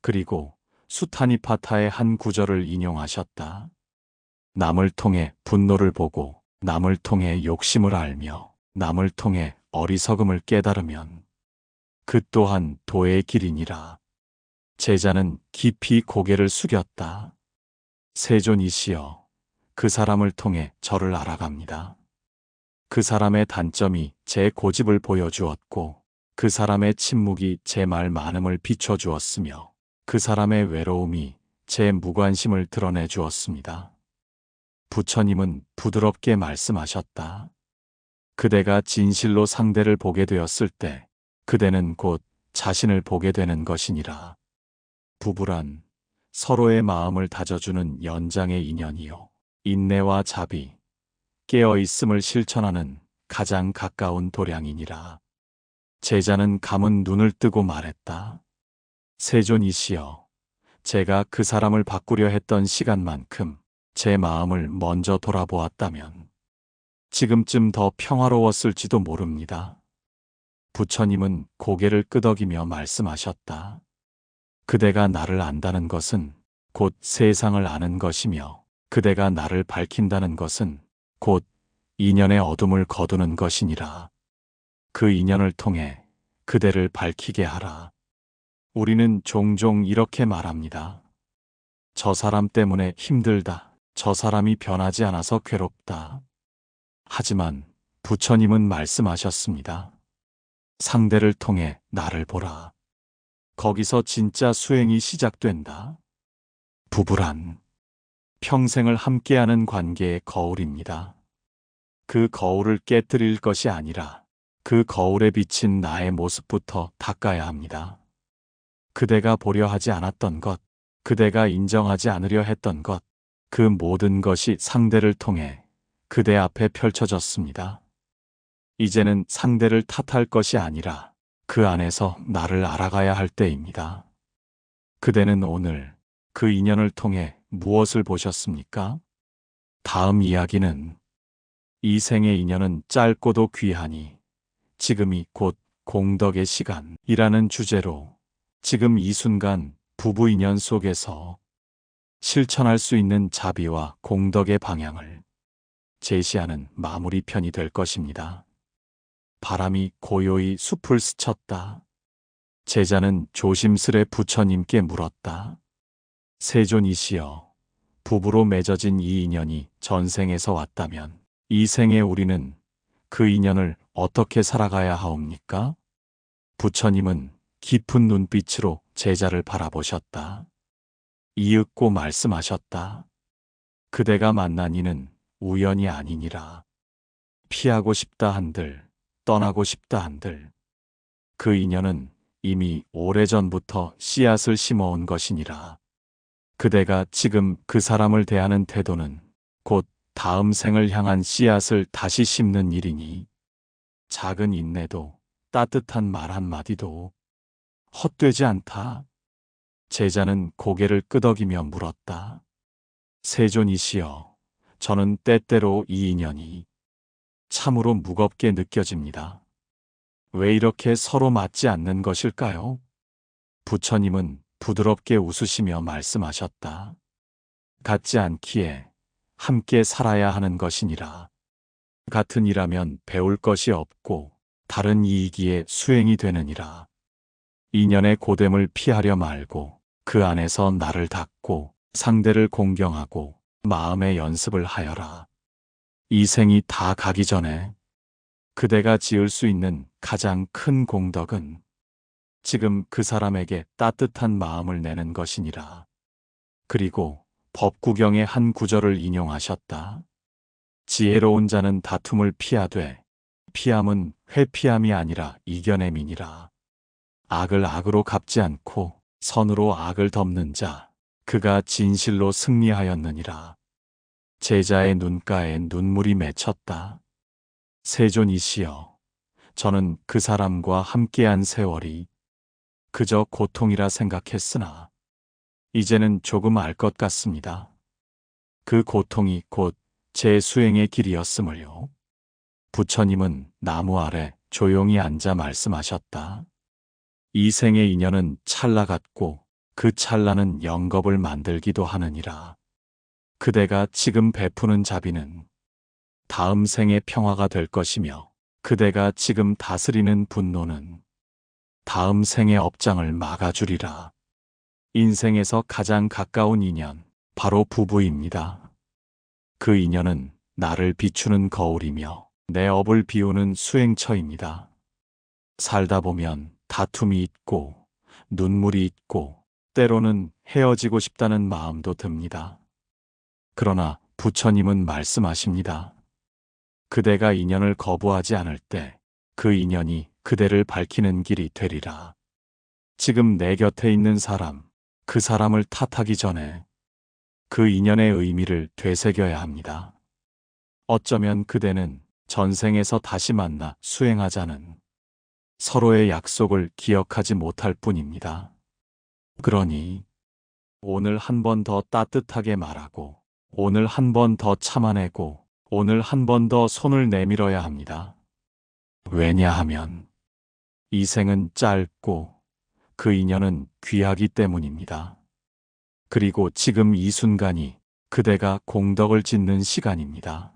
그리고 수타니파타의 한 구절을 인용하셨다. 남을 통해 분노를 보고 남을 통해 욕심을 알며 남을 통해 어리석음을 깨달으면 그 또한 도의 길이니라. 제자는 깊이 고개를 숙였다. 세존이시여, 그 사람을 통해 저를 알아갑니다. 그 사람의 단점이 제 고집을 보여주었고 그 사람의 침묵이 제 말 많음을 비춰주었으며 그 사람의 외로움이 제 무관심을 드러내 주었습니다. 부처님은 부드럽게 말씀하셨다. 그대가 진실로 상대를 보게 되었을 때 그대는 곧 자신을 보게 되는 것이니라. 부부란 서로의 마음을 다져주는 연장의 인연이요. 인내와 자비, 깨어있음을 실천하는 가장 가까운 도량이니라. 제자는 감은 눈을 뜨고 말했다. 세존이시여, 제가 그 사람을 바꾸려 했던 시간만큼 제 마음을 먼저 돌아보았다면 지금쯤 더 평화로웠을지도 모릅니다. 부처님은 고개를 끄덕이며 말씀하셨다. 그대가 나를 안다는 것은 곧 세상을 아는 것이며 그대가 나를 밝힌다는 것은 곧 인연의 어둠을 거두는 것이니라. 그 인연을 통해 그대를 밝히게 하라. 우리는 종종 이렇게 말합니다. 저 사람 때문에 힘들다. 저 사람이 변하지 않아서 괴롭다. 하지만 부처님은 말씀하셨습니다. 상대를 통해 나를 보라. 거기서 진짜 수행이 시작된다. 부부란 평생을 함께하는 관계의 거울입니다. 그 거울을 깨뜨릴 것이 아니라 그 거울에 비친 나의 모습부터 닦아야 합니다. 그대가 보려 하지 않았던 것, 그대가 인정하지 않으려 했던 것, 그 모든 것이 상대를 통해 그대 앞에 펼쳐졌습니다. 이제는 상대를 탓할 것이 아니라 그 안에서 나를 알아가야 할 때입니다. 그대는 오늘 그 인연을 통해 무엇을 보셨습니까? 다음 이야기는 이 생의 인연은 짧고도 귀하니 지금이 곧 공덕의 시간이라는 주제로 지금 이 순간 부부 인연 속에서 실천할 수 있는 자비와 공덕의 방향을 제시하는 마무리 편이 될 것입니다. 바람이 고요히 숲을 스쳤다. 제자는 조심스레 부처님께 물었다. 세존이시여, 부부로 맺어진 이 인연이 전생에서 왔다면 이 생에 우리는 그 인연을 어떻게 살아가야 하옵니까? 부처님은 깊은 눈빛으로 제자를 바라보셨다. 이윽고 말씀하셨다. 그대가 만난 이는 우연이 아니니라. 피하고 싶다 한들, 떠나고 싶다 한들, 그 인연은 이미 오래전부터 씨앗을 심어온 것이니라. 그대가 지금 그 사람을 대하는 태도는 곧 다음 생을 향한 씨앗을 다시 심는 일이니 작은 인내도 따뜻한 말 한마디도 헛되지 않다. 제자는 고개를 끄덕이며 물었다. 세존이시여, 저는 때때로 이 인연이 참으로 무겁게 느껴집니다. 왜 이렇게 서로 맞지 않는 것일까요? 부처님은 부드럽게 웃으시며 말씀하셨다. 같지 않기에 함께 살아야 하는 것이니라. 같은 이라면 배울 것이 없고 다른 이이기에 수행이 되느니라. 인연의 고됨을 피하려 말고 그 안에서 나를 닦고 상대를 공경하고 마음의 연습을 하여라. 이 생이 다 가기 전에 그대가 지을 수 있는 가장 큰 공덕은 지금 그 사람에게 따뜻한 마음을 내는 것이니라. 그리고 법구경의 한 구절을 인용하셨다. 지혜로운 자는 다툼을 피하되 피함은 회피함이 아니라 이겨냄이니라. 악을 악으로 갚지 않고 선으로 악을 덮는 자, 그가 진실로 승리하였느니라. 제자의 눈가에 눈물이 맺혔다. 세존이시여, 저는 그 사람과 함께한 세월이 그저 고통이라 생각했으나 이제는 조금 알 것 같습니다. 그 고통이 곧 제 수행의 길이었음을요. 부처님은 나무 아래 조용히 앉아 말씀하셨다. 이 생의 인연은 찰나 같고 그 찰나는 영겁을 만들기도 하느니라. 그대가 지금 베푸는 자비는 다음 생의 평화가 될 것이며 그대가 지금 다스리는 분노는 다음 생의 업장을 막아주리라. 인생에서 가장 가까운 인연, 바로 부부입니다. 그 인연은 나를 비추는 거울이며 내 업을 비우는 수행처입니다. 살다 보면 다툼이 있고 눈물이 있고 때로는 헤어지고 싶다는 마음도 듭니다. 그러나 부처님은 말씀하십니다. 그대가 인연을 거부하지 않을 때 그 인연이 그대를 밝히는 길이 되리라. 지금 내 곁에 있는 사람, 그 사람을 탓하기 전에 그 인연의 의미를 되새겨야 합니다. 어쩌면 그대는 전생에서 다시 만나 수행하자는 서로의 약속을 기억하지 못할 뿐입니다. 그러니 오늘 한 번 더 따뜻하게 말하고, 오늘 한 번 더 참아내고, 오늘 한 번 더 손을 내밀어야 합니다. 왜냐하면 이 생은 짧고 그 인연은 귀하기 때문입니다. 그리고 지금 이 순간이 그대가 공덕을 짓는 시간입니다.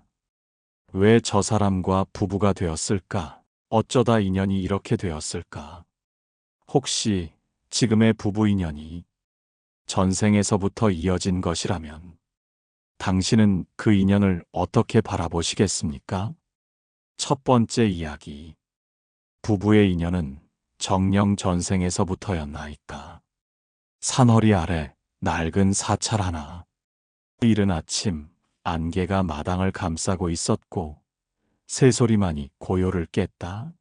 왜 저 사람과 부부가 되었을까? 어쩌다 인연이 이렇게 되었을까? 혹시 지금의 부부 인연이 전생에서부터 이어진 것이라면 당신은 그 인연을 어떻게 바라보시겠습니까? 첫 번째 이야기. 부부의 인연은 정령 전생에서부터였나이까? 산허리 아래 낡은 사찰 하나. 이른 아침 안개가 마당을 감싸고 있었고 새소리만이 고요를 깼다.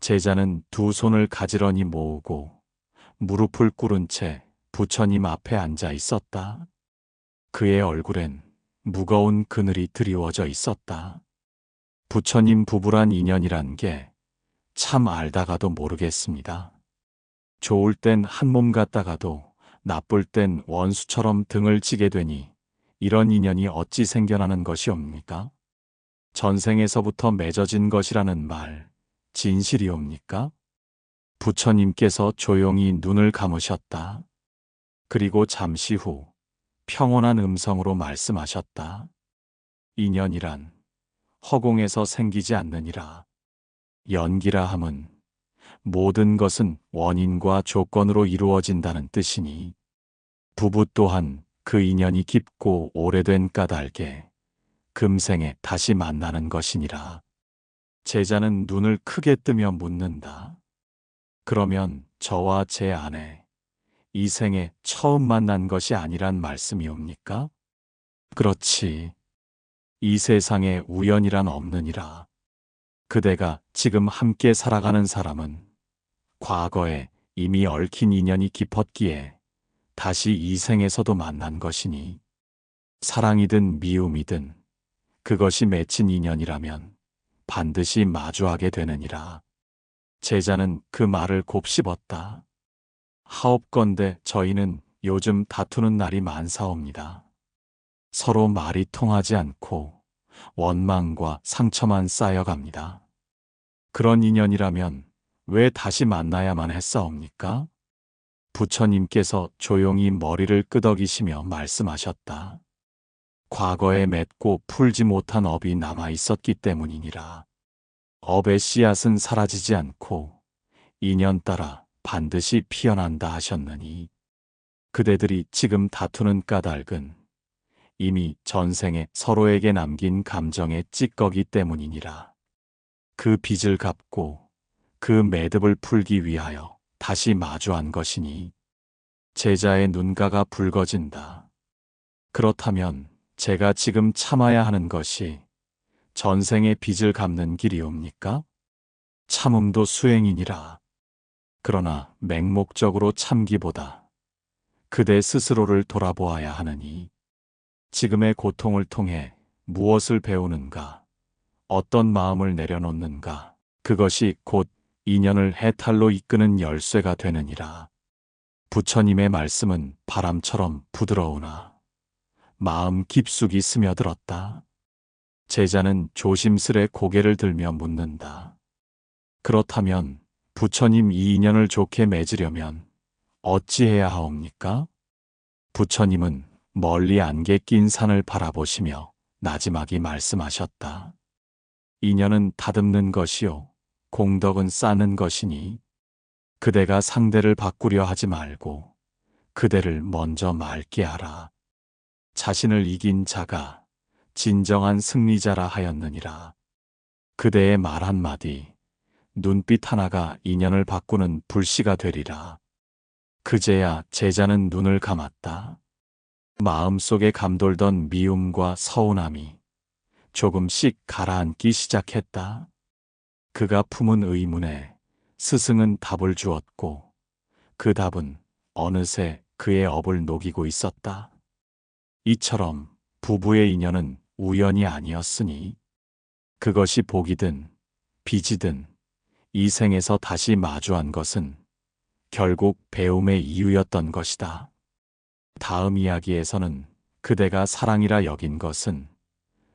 제자는 두 손을 가지런히 모으고 무릎을 꿇은 채 부처님 앞에 앉아 있었다. 그의 얼굴엔 무거운 그늘이 드리워져 있었다. 부처님 부부란 인연이란 게 참 알다가도 모르겠습니다. 좋을 땐 한 몸 같다가도 나쁠 땐 원수처럼 등을 지게 되니 이런 인연이 어찌 생겨나는 것이옵니까? 전생에서부터 맺어진 것이라는 말, 진실이옵니까? 부처님께서 조용히 눈을 감으셨다. 그리고 잠시 후 평온한 음성으로 말씀하셨다. 인연이란 허공에서 생기지 않느니라. 연기라 함은 모든 것은 원인과 조건으로 이루어진다는 뜻이니 부부 또한 그 인연이 깊고 오래된 까닭에 금생에 다시 만나는 것이니라. 제자는 눈을 크게 뜨며 묻는다. 그러면 저와 제 아내, 이 생에 처음 만난 것이 아니란 말씀이옵니까? 그렇지. 이 세상에 우연이란 없느니라. 그대가 지금 함께 살아가는 사람은 과거에 이미 얽힌 인연이 깊었기에 다시 이 생에서도 만난 것이니 사랑이든 미움이든 그것이 맺힌 인연이라면 반드시 마주하게 되느니라. 제자는 그 말을 곱씹었다. 하옵건대 저희는 요즘 다투는 날이 많사옵니다. 서로 말이 통하지 않고 원망과 상처만 쌓여갑니다. 그런 인연이라면 왜 다시 만나야만 했사옵니까? 부처님께서 조용히 머리를 끄덕이시며 말씀하셨다. 과거에 맺고 풀지 못한 업이 남아 있었기 때문이니라. 업의 씨앗은 사라지지 않고 인연 따라 반드시 피어난다 하셨느니 그대들이 지금 다투는 까닭은 이미 전생에 서로에게 남긴 감정의 찌꺼기 때문이니라. 그 빚을 갚고 그 매듭을 풀기 위하여 다시 마주한 것이니 제자의 눈가가 붉어진다. 그렇다면 제가 지금 참아야 하는 것이 전생의 빚을 갚는 길이옵니까? 참음도 수행이니라. 그러나 맹목적으로 참기보다 그대 스스로를 돌아보아야 하느니 지금의 고통을 통해 무엇을 배우는가, 어떤 마음을 내려놓는가, 그것이 곧 인연을 해탈로 이끄는 열쇠가 되느니라. 부처님의 말씀은 바람처럼 부드러우나 마음 깊숙이 스며들었다. 제자는 조심스레 고개를 들며 묻는다. 그렇다면 부처님 이 인연을 좋게 맺으려면 어찌해야 하옵니까? 부처님은 멀리 안개 낀 산을 바라보시며 나지막이 말씀하셨다. 인연은 다듬는 것이요 공덕은 쌓는 것이니 그대가 상대를 바꾸려 하지 말고 그대를 먼저 맑게 하라. 자신을 이긴 자가 진정한 승리자라 하였느니라. 그대의 말 한마디, 눈빛 하나가 인연을 바꾸는 불씨가 되리라. 그제야 제자는 눈을 감았다. 마음속에 감돌던 미움과 서운함이 조금씩 가라앉기 시작했다. 그가 품은 의문에 스승은 답을 주었고 그 답은 어느새 그의 업을 녹이고 있었다. 이처럼 부부의 인연은 우연이 아니었으니 그것이 복이든 빚이든 이 생에서 다시 마주한 것은 결국 배움의 이유였던 것이다. 다음 이야기에서는 그대가 사랑이라 여긴 것은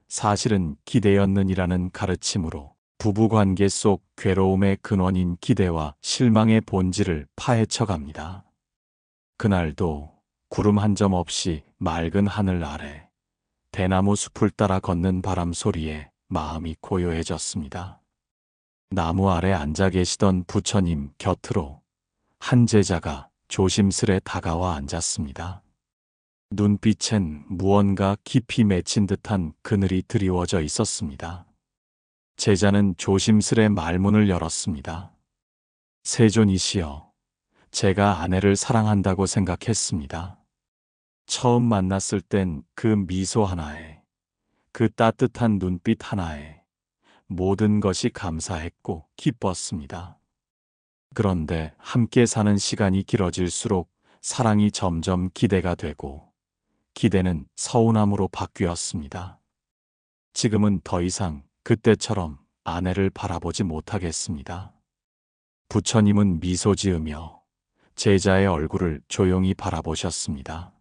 사실은 기대였느니라는 가르침으로 부부관계 속 괴로움의 근원인 기대와 실망의 본질을 파헤쳐 갑니다. 그날도 구름 한 점 없이 맑은 하늘 아래 대나무 숲을 따라 걷는 바람 소리에 마음이 고요해졌습니다. 나무 아래 앉아 계시던 부처님 곁으로 한 제자가 조심스레 다가와 앉았습니다. 눈빛엔 무언가 깊이 맺힌 듯한 그늘이 드리워져 있었습니다. 제자는 조심스레 말문을 열었습니다. 세존이시여, 제가 아내를 사랑한다고 생각했습니다. 처음 만났을 땐 그 미소 하나에, 그 따뜻한 눈빛 하나에 모든 것이 감사했고 기뻤습니다. 그런데 함께 사는 시간이 길어질수록 사랑이 점점 기대가 되고 기대는 서운함으로 바뀌었습니다. 지금은 더 이상 그때처럼 아내를 바라보지 못하겠습니다. 부처님은 미소 지으며 제자의 얼굴을 조용히 바라보셨습니다.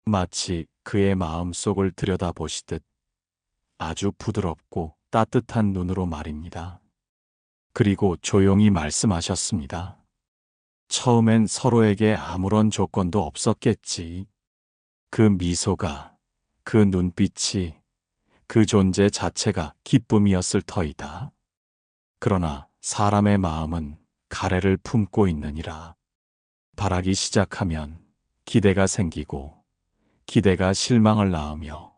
마치 그의 마음속을 들여다보시듯 아주 부드럽고 따뜻한 눈으로 말입니다. 그리고 조용히 말씀하셨습니다. 처음엔 서로에게 아무런 조건도 없었겠지. 그 미소가, 그 눈빛이, 그 존재 자체가 기쁨이었을 터이다. 그러나 사람의 마음은 가래를 품고 있느니라. 바라기 시작하면 기대가 생기고 기대가 실망을 낳으며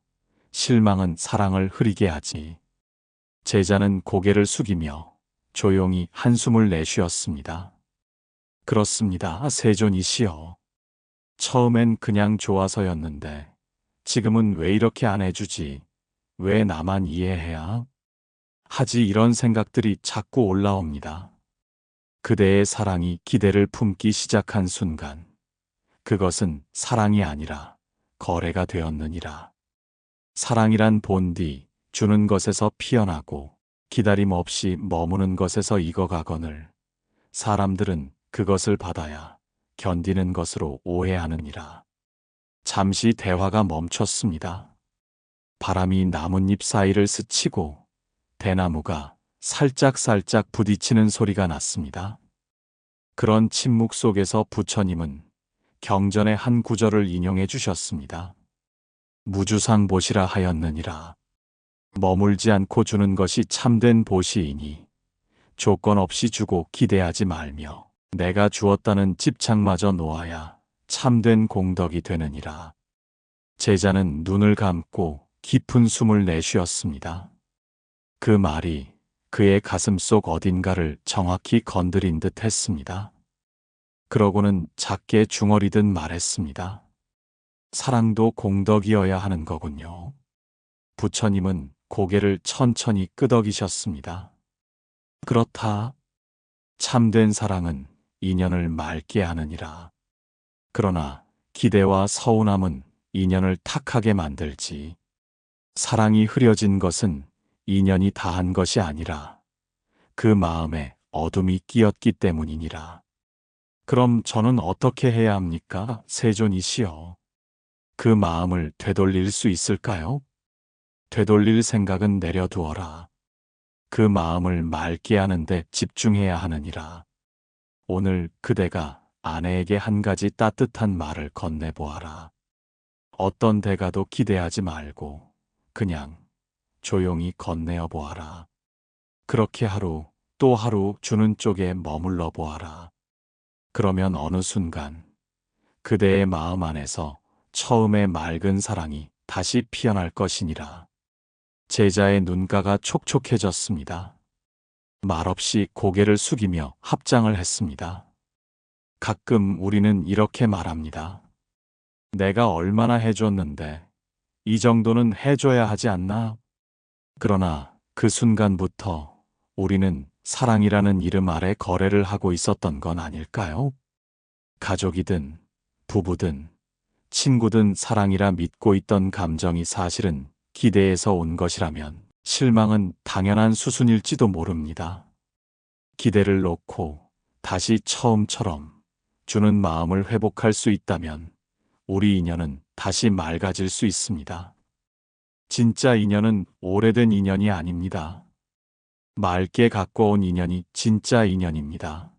실망은 사랑을 흐리게 하지. 제자는 고개를 숙이며 조용히 한숨을 내쉬었습니다. 그렇습니다, 세존이시여. 처음엔 그냥 좋아서였는데 지금은 왜 이렇게 안 해주지? 왜 나만 이해해야 하지? 이런 생각들이 자꾸 올라옵니다. 그대의 사랑이 기대를 품기 시작한 순간 그것은 사랑이 아니라 거래가 되었느니라. 사랑이란 본디 주는 것에서 피어나고 기다림 없이 머무는 것에서 익어가거늘 사람들은 그것을 받아야 견디는 것으로 오해하느니라. 잠시 대화가 멈췄습니다. 바람이 나뭇잎 사이를 스치고 대나무가 살짝살짝 부딪히는 소리가 났습니다. 그런 침묵 속에서 부처님은 경전의 한 구절을 인용해 주셨습니다. 무주상 보시라 하였느니라. 머물지 않고 주는 것이 참된 보시이니 조건 없이 주고 기대하지 말며 내가 주었다는 집착마저 놓아야 참된 공덕이 되느니라. 제자는 눈을 감고 깊은 숨을 내쉬었습니다. 그 말이 그의 가슴 속 어딘가를 정확히 건드린 듯 했습니다. 그러고는 작게 중얼이듯 말했습니다. 사랑도 공덕이어야 하는 거군요. 부처님은 고개를 천천히 끄덕이셨습니다. 그렇다. 참된 사랑은 인연을 맑게 하느니라. 그러나 기대와 서운함은 인연을 탁하게 만들지. 사랑이 흐려진 것은 인연이 다한 것이 아니라 그 마음에 어둠이 끼었기 때문이니라. 그럼 저는 어떻게 해야 합니까, 세존이시여? 그 마음을 되돌릴 수 있을까요? 되돌릴 생각은 내려두어라. 그 마음을 맑게 하는데 집중해야 하느니라. 오늘 그대가 아내에게 한 가지 따뜻한 말을 건네보아라. 어떤 대가도 기대하지 말고 그냥 조용히 건네어 보아라. 그렇게 하루 또 하루 주는 쪽에 머물러 보아라. 그러면 어느 순간 그대의 마음 안에서 처음의 맑은 사랑이 다시 피어날 것이니라. 제자의 눈가가 촉촉해졌습니다. 말없이 고개를 숙이며 합장을 했습니다. 가끔 우리는 이렇게 말합니다. 내가 얼마나 해줬는데 이 정도는 해줘야 하지 않나? 그러나 그 순간부터 우리는 사랑이라는 이름 아래 거래를 하고 있었던 건 아닐까요? 가족이든 부부든 친구든 사랑이라 믿고 있던 감정이 사실은 기대에서 온 것이라면 실망은 당연한 수순일지도 모릅니다. 기대를 놓고 다시 처음처럼 주는 마음을 회복할 수 있다면 우리 인연은 다시 맑아질 수 있습니다. 진짜 인연은 오래된 인연이 아닙니다. 맑게 갖고 온 인연이 진짜 인연입니다.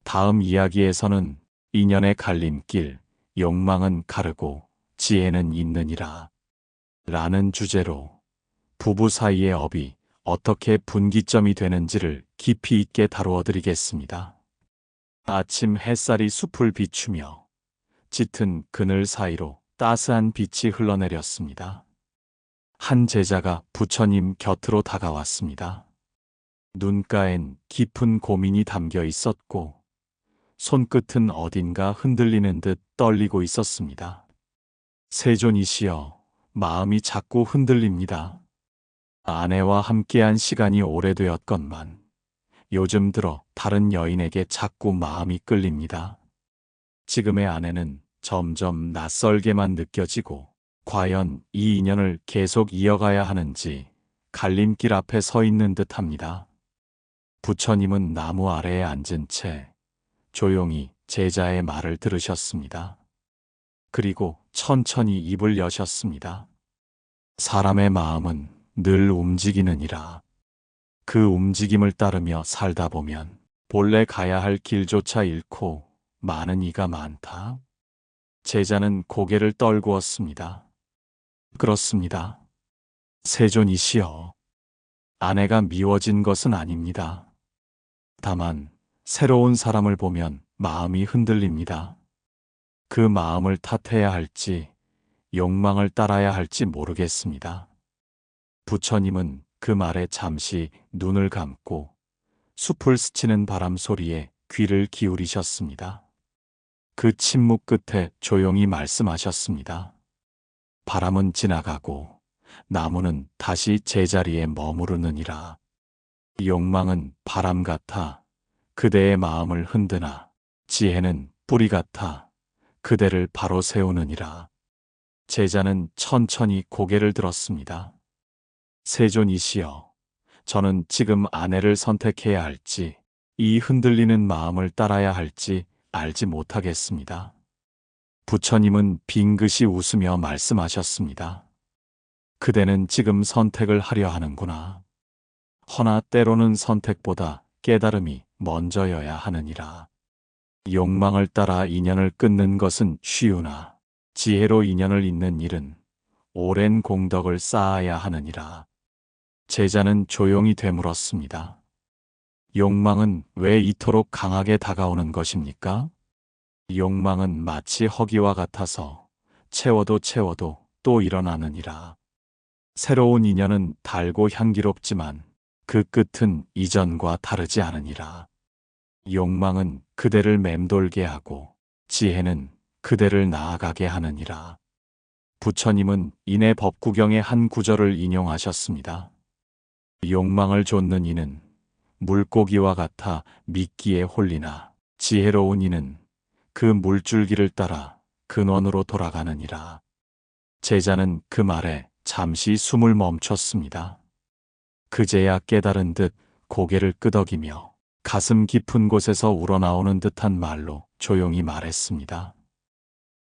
다음 이야기에서는 인연의 갈림길, 욕망은 가르고 지혜는 있느니라 라는 주제로 부부 사이의 업이 어떻게 분기점이 되는지를 깊이 있게 다루어 드리겠습니다. 아침 햇살이 숲을 비추며 짙은 그늘 사이로 따스한 빛이 흘러내렸습니다. 한 제자가 부처님 곁으로 다가왔습니다. 눈가엔 깊은 고민이 담겨 있었고 손끝은 어딘가 흔들리는 듯 떨리고 있었습니다. 세존이시여, 마음이 자꾸 흔들립니다. 아내와 함께한 시간이 오래되었건만 요즘 들어 다른 여인에게 자꾸 마음이 끌립니다. 지금의 아내는 점점 낯설게만 느껴지고 과연 이 인연을 계속 이어가야 하는지 갈림길 앞에 서 있는 듯합니다. 부처님은 나무 아래에 앉은 채 조용히 제자의 말을 들으셨습니다. 그리고 천천히 입을 여셨습니다. 사람의 마음은 늘 움직이느니라. 그 움직임을 따르며 살다 보면 본래 가야 할 길조차 잃고 많은 이가 많다. 제자는 고개를 떨구었습니다. 그렇습니다. 세존이시여, 아내가 미워진 것은 아닙니다. 다만 새로운 사람을 보면 마음이 흔들립니다. 그 마음을 탓해야 할지 욕망을 따라야 할지 모르겠습니다. 부처님은 그 말에 잠시 눈을 감고 숲을 스치는 바람 소리에 귀를 기울이셨습니다. 그 침묵 끝에 조용히 말씀하셨습니다. 바람은 지나가고 나무는 다시 제자리에 머무르느니라. 욕망은 바람 같아 그대의 마음을 흔드나 지혜는 뿌리 같아 그대를 바로 세우느니라. 제자는 천천히 고개를 들었습니다. 세존이시여, 저는 지금 아내를 선택해야 할지 이 흔들리는 마음을 따라야 할지 알지 못하겠습니다. 부처님은 빙긋이 웃으며 말씀하셨습니다. 그대는 지금 선택을 하려 하는구나. 허나 때로는 선택보다 깨달음이 먼저여야 하느니라. 욕망을 따라 인연을 끊는 것은 쉬우나 지혜로 인연을 잇는 일은 오랜 공덕을 쌓아야 하느니라. 제자는 조용히 되물었습니다. 욕망은 왜 이토록 강하게 다가오는 것입니까? 욕망은 마치 허기와 같아서 채워도 채워도 또 일어나느니라. 새로운 인연은 달고 향기롭지만 그 끝은 이전과 다르지 않으니라. 욕망은 그대를 맴돌게 하고 지혜는 그대를 나아가게 하느니라. 부처님은 이내 법구경의 한 구절을 인용하셨습니다. 욕망을 좇는 이는 물고기와 같아 미끼에 홀리나 지혜로운 이는 그 물줄기를 따라 근원으로 돌아가느니라. 제자는 그 말에 잠시 숨을 멈췄습니다. 그제야 깨달은 듯 고개를 끄덕이며 가슴 깊은 곳에서 우러나오는 듯한 말로 조용히 말했습니다.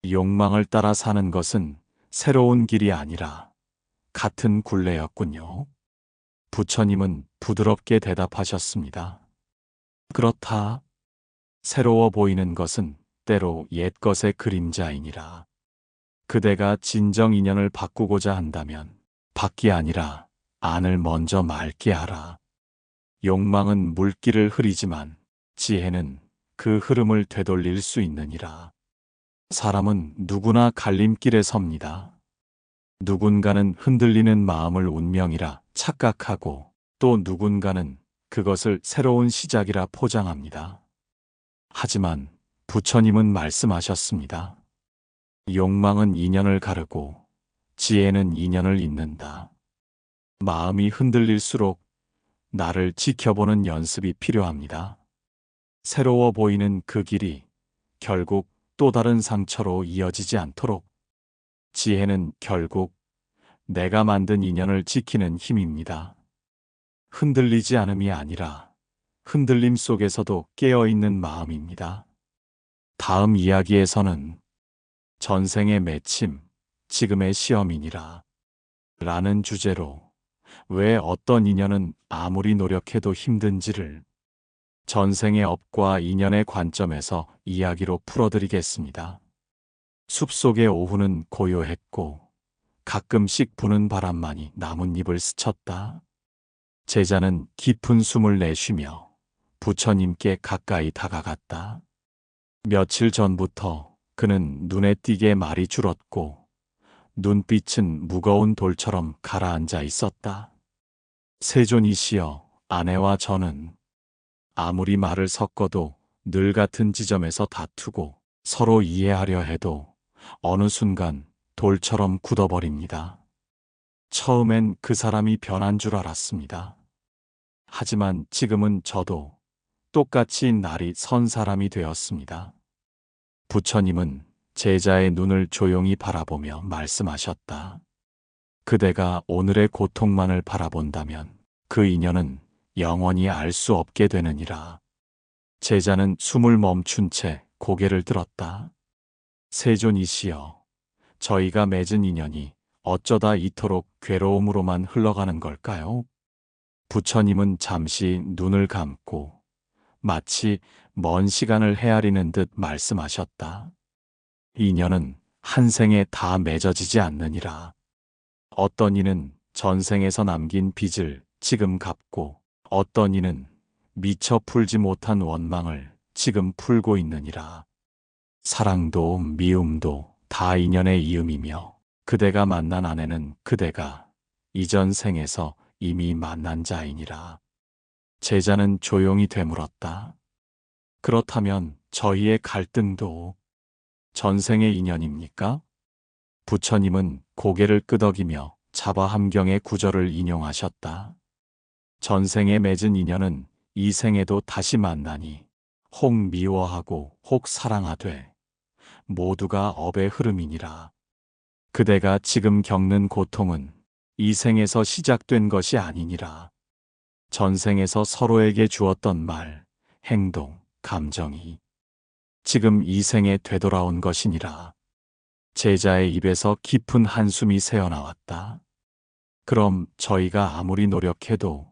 욕망을 따라 사는 것은 새로운 길이 아니라 같은 굴레였군요. 부처님은 부드럽게 대답하셨습니다. 그렇다. 새로워 보이는 것은 때로 옛것의 그림자이니라. 그대가 진정 인연을 바꾸고자 한다면 밖이 아니라 안을 먼저 맑게 하라. 욕망은 물길을 흐리지만 지혜는 그 흐름을 되돌릴 수 있느니라. 사람은 누구나 갈림길에 섭니다. 누군가는 흔들리는 마음을 운명이라 착각하고 또 누군가는 그것을 새로운 시작이라 포장합니다. 하지만 부처님은 말씀하셨습니다. 욕망은 인연을 가르고 지혜는 인연을 잇는다. 마음이 흔들릴수록 나를 지켜보는 연습이 필요합니다. 새로워 보이는 그 길이 결국 또 다른 상처로 이어지지 않도록. 지혜는 결국 내가 만든 인연을 지키는 힘입니다. 흔들리지 않음이 아니라 흔들림 속에서도 깨어있는 마음입니다. 다음 이야기에서는 전생의 맺힘, 지금의 시험이니라 라는 주제로 왜 어떤 인연은 아무리 노력해도 힘든지를 전생의 업과 인연의 관점에서 이야기로 풀어드리겠습니다. 숲속의 오후는 고요했고 가끔씩 부는 바람만이 나뭇잎을 스쳤다. 제자는 깊은 숨을 내쉬며 부처님께 가까이 다가갔다. 며칠 전부터 그는 눈에 띄게 말이 줄었고 눈빛은 무거운 돌처럼 가라앉아 있었다. 세존이시여, 아내와 저는 아무리 말을 섞어도 늘 같은 지점에서 다투고 서로 이해하려 해도 어느 순간 돌처럼 굳어버립니다. 처음엔 그 사람이 변한 줄 알았습니다. 하지만 지금은 저도 똑같이 날이 선 사람이 되었습니다. 부처님은 제자의 눈을 조용히 바라보며 말씀하셨다. 그대가 오늘의 고통만을 바라본다면 그 인연은 영원히 알 수 없게 되느니라. 제자는 숨을 멈춘 채 고개를 들었다. 세존이시여, 저희가 맺은 인연이 어쩌다 이토록 괴로움으로만 흘러가는 걸까요? 부처님은 잠시 눈을 감고 마치 먼 시간을 헤아리는 듯 말씀하셨다. 인연은 한 생에 다 맺어지지 않느니라. 어떤 이는 전생에서 남긴 빚을 지금 갚고 어떤 이는 미처 풀지 못한 원망을 지금 풀고 있느니라. 사랑도 미움도 다 인연의 이음이며 그대가 만난 아내는 그대가 이전 생에서 이미 만난 자이니라. 제자는 조용히 되물었다. 그렇다면 저희의 갈등도 전생의 인연입니까? 부처님은 고개를 끄덕이며 자바함경의 구절을 인용하셨다. 전생에 맺은 인연은 이 생에도 다시 만나니 혹 미워하고 혹 사랑하되 모두가 업의 흐름이니라. 그대가 지금 겪는 고통은 이 생에서 시작된 것이 아니니라. 전생에서 서로에게 주었던 말, 행동, 감정이 지금 이 생에 되돌아온 것이니라. 제자의 입에서 깊은 한숨이 새어나왔다. 그럼 저희가 아무리 노력해도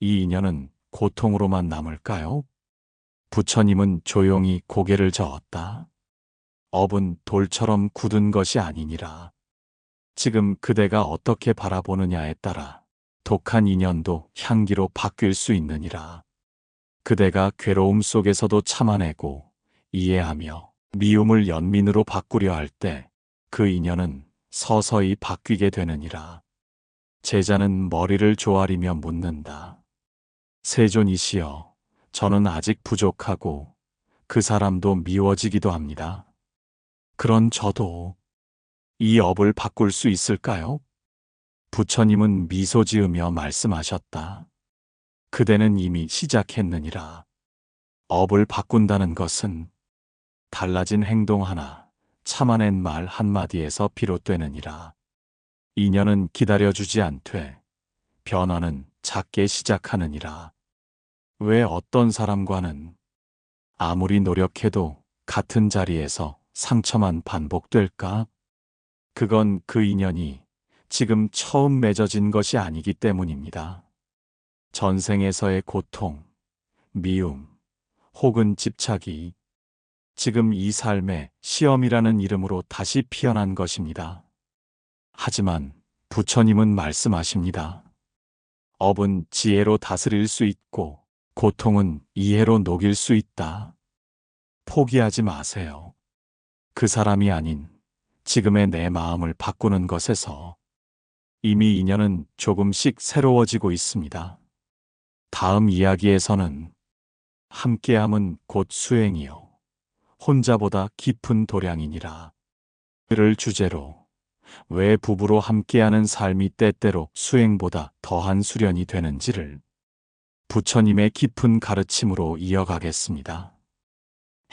이 인연은 고통으로만 남을까요? 부처님은 조용히 고개를 저었다. 업은 돌처럼 굳은 것이 아니니라. 지금 그대가 어떻게 바라보느냐에 따라 독한 인연도 향기로 바뀔 수 있느니라. 그대가 괴로움 속에서도 참아내고 이해하며 미움을 연민으로 바꾸려 할 때 그 인연은 서서히 바뀌게 되느니라. 제자는 머리를 조아리며 묻는다. 세존이시여, 저는 아직 부족하고 그 사람도 미워지기도 합니다. 그런 저도 이 업을 바꿀 수 있을까요? 부처님은 미소 지으며 말씀하셨다. 그대는 이미 시작했느니라. 업을 바꾼다는 것은 달라진 행동 하나, 참아낸 말 한마디에서 비롯되느니라. 인연은 기다려주지 않되 변화는 작게 시작하느니라. 왜 어떤 사람과는 아무리 노력해도 같은 자리에서 상처만 반복될까? 그건 그 인연이 지금 처음 맺어진 것이 아니기 때문입니다. 전생에서의 고통, 미움, 혹은 집착이 지금 이 삶의 시험이라는 이름으로 다시 피어난 것입니다. 하지만 부처님은 말씀하십니다. 업은 지혜로 다스릴 수 있고 고통은 이해로 녹일 수 있다. 포기하지 마세요. 그 사람이 아닌 지금의 내 마음을 바꾸는 것에서 이미 인연은 조금씩 새로워지고 있습니다. 다음 이야기에서는 함께함은 곧 수행이요 혼자보다 깊은 도량이니라 를 주제로 왜 부부로 함께하는 삶이 때때로 수행보다 더한 수련이 되는지를 부처님의 깊은 가르침으로 이어가겠습니다.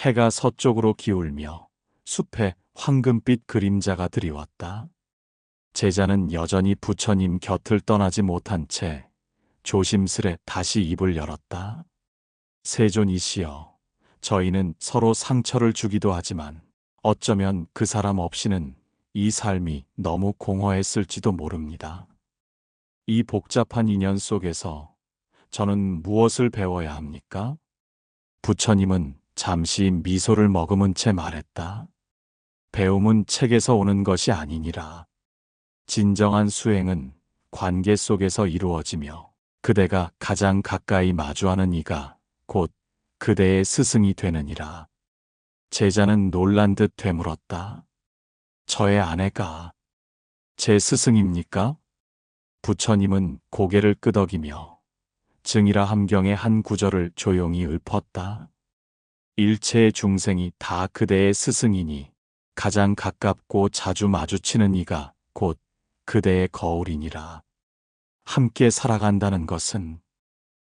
해가 서쪽으로 기울며 숲에 황금빛 그림자가 드리웠다. 제자는 여전히 부처님 곁을 떠나지 못한 채 조심스레 다시 입을 열었다. 세존이시여, 저희는 서로 상처를 주기도 하지만 어쩌면 그 사람 없이는 이 삶이 너무 공허했을지도 모릅니다. 이 복잡한 인연 속에서 저는 무엇을 배워야 합니까? 부처님은 잠시 미소를 머금은 채 말했다. 배움은 책에서 오는 것이 아니니라. 진정한 수행은 관계 속에서 이루어지며 그대가 가장 가까이 마주하는 이가 곧 그대의 스승이 되느니라. 제자는 놀란 듯 되물었다. 저의 아내가 제 스승입니까? 부처님은 고개를 끄덕이며 증이라 함경의 한 구절을 조용히 읊었다. 일체의 중생이 다 그대의 스승이니 가장 가깝고 자주 마주치는 이가 곧 그대의 거울이니라. 함께 살아간다는 것은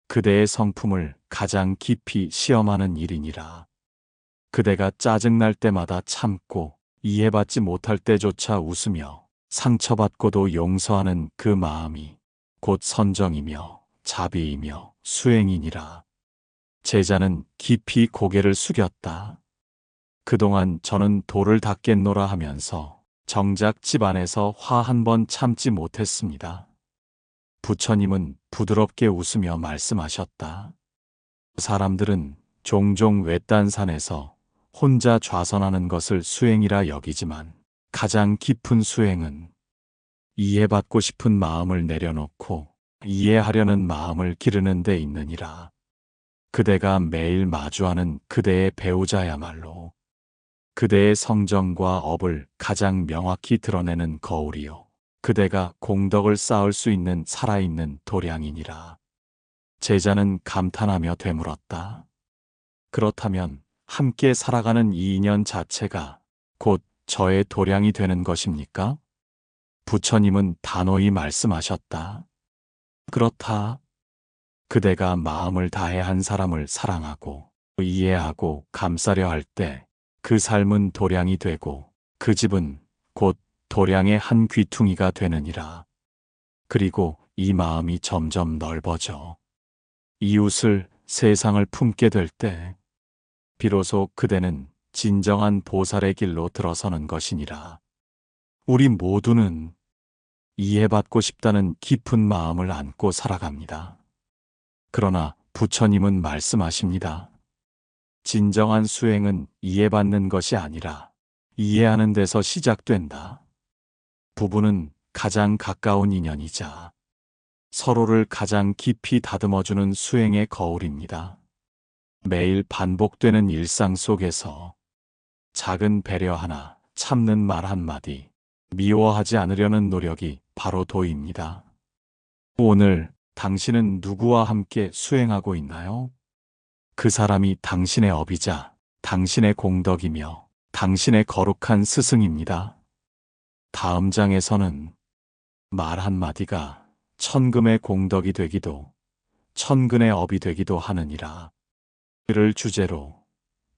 그대의 성품을 가장 깊이 시험하는 일이니라. 그대가 짜증날 때마다 참고 이해받지 못할 때조차 웃으며 상처받고도 용서하는 그 마음이 곧 선정이며 자비이며 수행이니라. 제자는 깊이 고개를 숙였다. 그동안 저는 돌을 닦겠노라 하면서 정작 집안에서 화 한 번 참지 못했습니다. 부처님은 부드럽게 웃으며 말씀하셨다. 사람들은 종종 외딴 산에서 혼자 좌선하는 것을 수행이라 여기지만 가장 깊은 수행은 이해받고 싶은 마음을 내려놓고 이해하려는 마음을 기르는 데 있느니라. 그대가 매일 마주하는 그대의 배우자야말로 그대의 성정과 업을 가장 명확히 드러내는 거울이요. 그대가 공덕을 쌓을 수 있는 살아있는 도량이니라. 제자는 감탄하며 되물었다. 그렇다면 함께 살아가는 이 인연 자체가 곧 저의 도량이 되는 것입니까? 부처님은 단호히 말씀하셨다. 그렇다. 그대가 마음을 다해 한 사람을 사랑하고 이해하고 감싸려 할 때 그 삶은 도량이 되고 그 집은 곧 도량의 한 귀퉁이가 되느니라. 그리고 이 마음이 점점 넓어져 이웃을 세상을 품게 될 때 비로소 그대는 진정한 보살의 길로 들어서는 것이니라. 우리 모두는 이해받고 싶다는 깊은 마음을 안고 살아갑니다. 그러나 부처님은 말씀하십니다. 진정한 수행은 이해받는 것이 아니라 이해하는 데서 시작된다. 부부는 가장 가까운 인연이자 서로를 가장 깊이 다듬어주는 수행의 거울입니다. 매일 반복되는 일상 속에서 작은 배려 하나, 참는 말 한마디, 미워하지 않으려는 노력이 바로 도입니다. 오늘 당신은 누구와 함께 수행하고 있나요? 그 사람이 당신의 업이자 당신의 공덕이며 당신의 거룩한 스승입니다. 다음 장에서는 말 한마디가 천금의 공덕이 되기도 천근의 업이 되기도 하느니라. 이를 주제로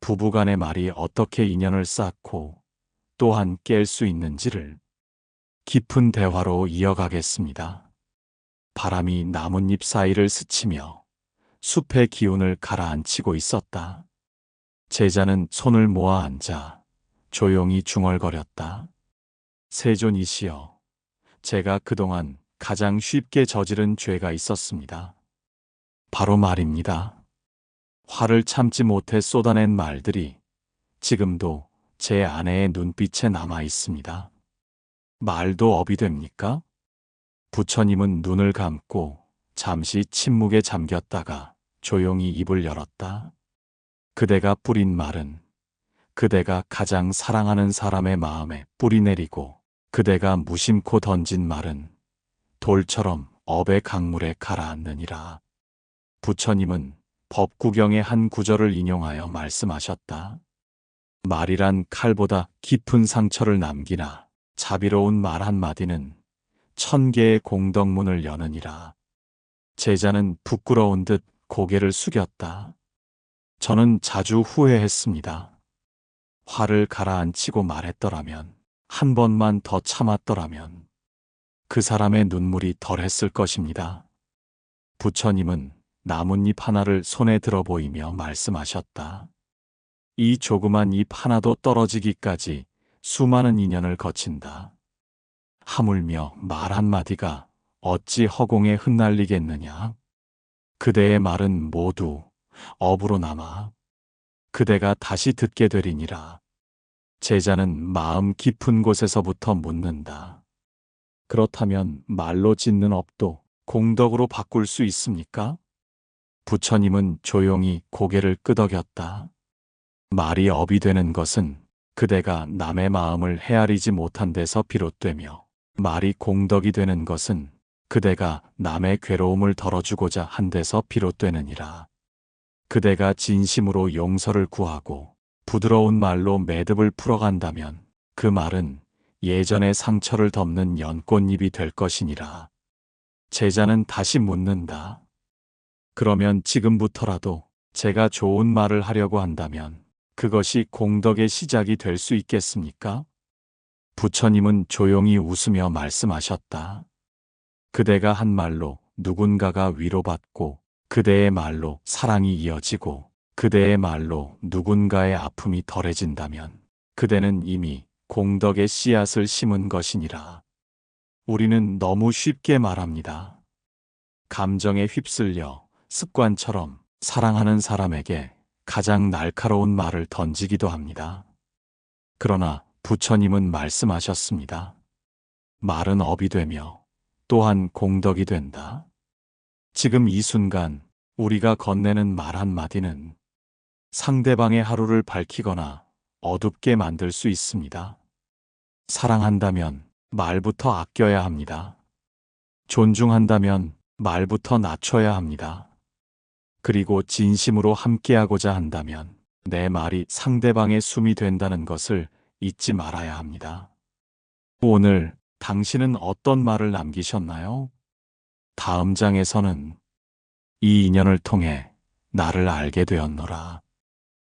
부부간의 말이 어떻게 인연을 쌓고 또한 깰 수 있는지를 깊은 대화로 이어가겠습니다. 바람이 나뭇잎 사이를 스치며 숲의 기운을 가라앉히고 있었다. 제자는 손을 모아 앉아 조용히 중얼거렸다. 세존이시여, 제가 그동안 가장 쉽게 저지른 죄가 있었습니다. 바로 말입니다. 화를 참지 못해 쏟아낸 말들이 지금도 제 아내의 눈빛에 남아 있습니다. 말도 업이 됩니까? 부처님은 눈을 감고 잠시 침묵에 잠겼다가 조용히 입을 열었다. 그대가 뿌린 말은 그대가 가장 사랑하는 사람의 마음에 뿌리 내리고 그대가 무심코 던진 말은 돌처럼 업의 강물에 가라앉느니라. 부처님은 법구경의 한 구절을 인용하여 말씀하셨다. 말이란 칼보다 깊은 상처를 남기나 자비로운 말 한마디는 1000개의 공덕문을 여느니라. 제자는 부끄러운 듯 고개를 숙였다. 저는 자주 후회했습니다. 화를 가라앉히고 말했더라면, 한 번만 더 참았더라면, 그 사람의 눈물이 덜했을 것입니다. 부처님은 나뭇잎 하나를 손에 들어 보이며 말씀하셨다. 이 조그만 잎 하나도 떨어지기까지 수많은 인연을 거친다. 하물며 말 한마디가 어찌 허공에 흩날리겠느냐. 그대의 말은 모두 업으로 남아 그대가 다시 듣게 되리니라. 제자는 마음 깊은 곳에서부터 묻는다. 그렇다면 말로 짓는 업도 공덕으로 바꿀 수 있습니까? 부처님은 조용히 고개를 끄덕였다. 말이 업이 되는 것은 그대가 남의 마음을 헤아리지 못한 데서 비롯되며, 말이 공덕이 되는 것은 그대가 남의 괴로움을 덜어주고자 한 데서 비롯되느니라. 그대가 진심으로 용서를 구하고 부드러운 말로 매듭을 풀어간다면 그 말은 예전의 상처를 덮는 연꽃잎이 될 것이니라. 제자는 다시 묻는다. 그러면 지금부터라도 제가 좋은 말을 하려고 한다면 그것이 공덕의 시작이 될 수 있겠습니까? 부처님은 조용히 웃으며 말씀하셨다. 그대가 한 말로 누군가가 위로받고, 그대의 말로 사랑이 이어지고, 그대의 말로 누군가의 아픔이 덜해진다면 그대는 이미 공덕의 씨앗을 심은 것이니라. 우리는 너무 쉽게 말합니다. 감정에 휩쓸려 습관처럼 사랑하는 사람에게 가장 날카로운 말을 던지기도 합니다. 그러나 부처님은 말씀하셨습니다. 말은 업이 되며 또한 공덕이 된다. 지금 이 순간 우리가 건네는 말 한마디는 상대방의 하루를 밝히거나 어둡게 만들 수 있습니다. 사랑한다면 말부터 아껴야 합니다. 존중한다면 말부터 낮춰야 합니다. 그리고 진심으로 함께하고자 한다면 내 말이 상대방의 숨이 된다는 것을 잊지 말아야 합니다. 오늘 당신은 어떤 말을 남기셨나요? 다음 장에서는 이 인연을 통해 나를 알게 되었노라.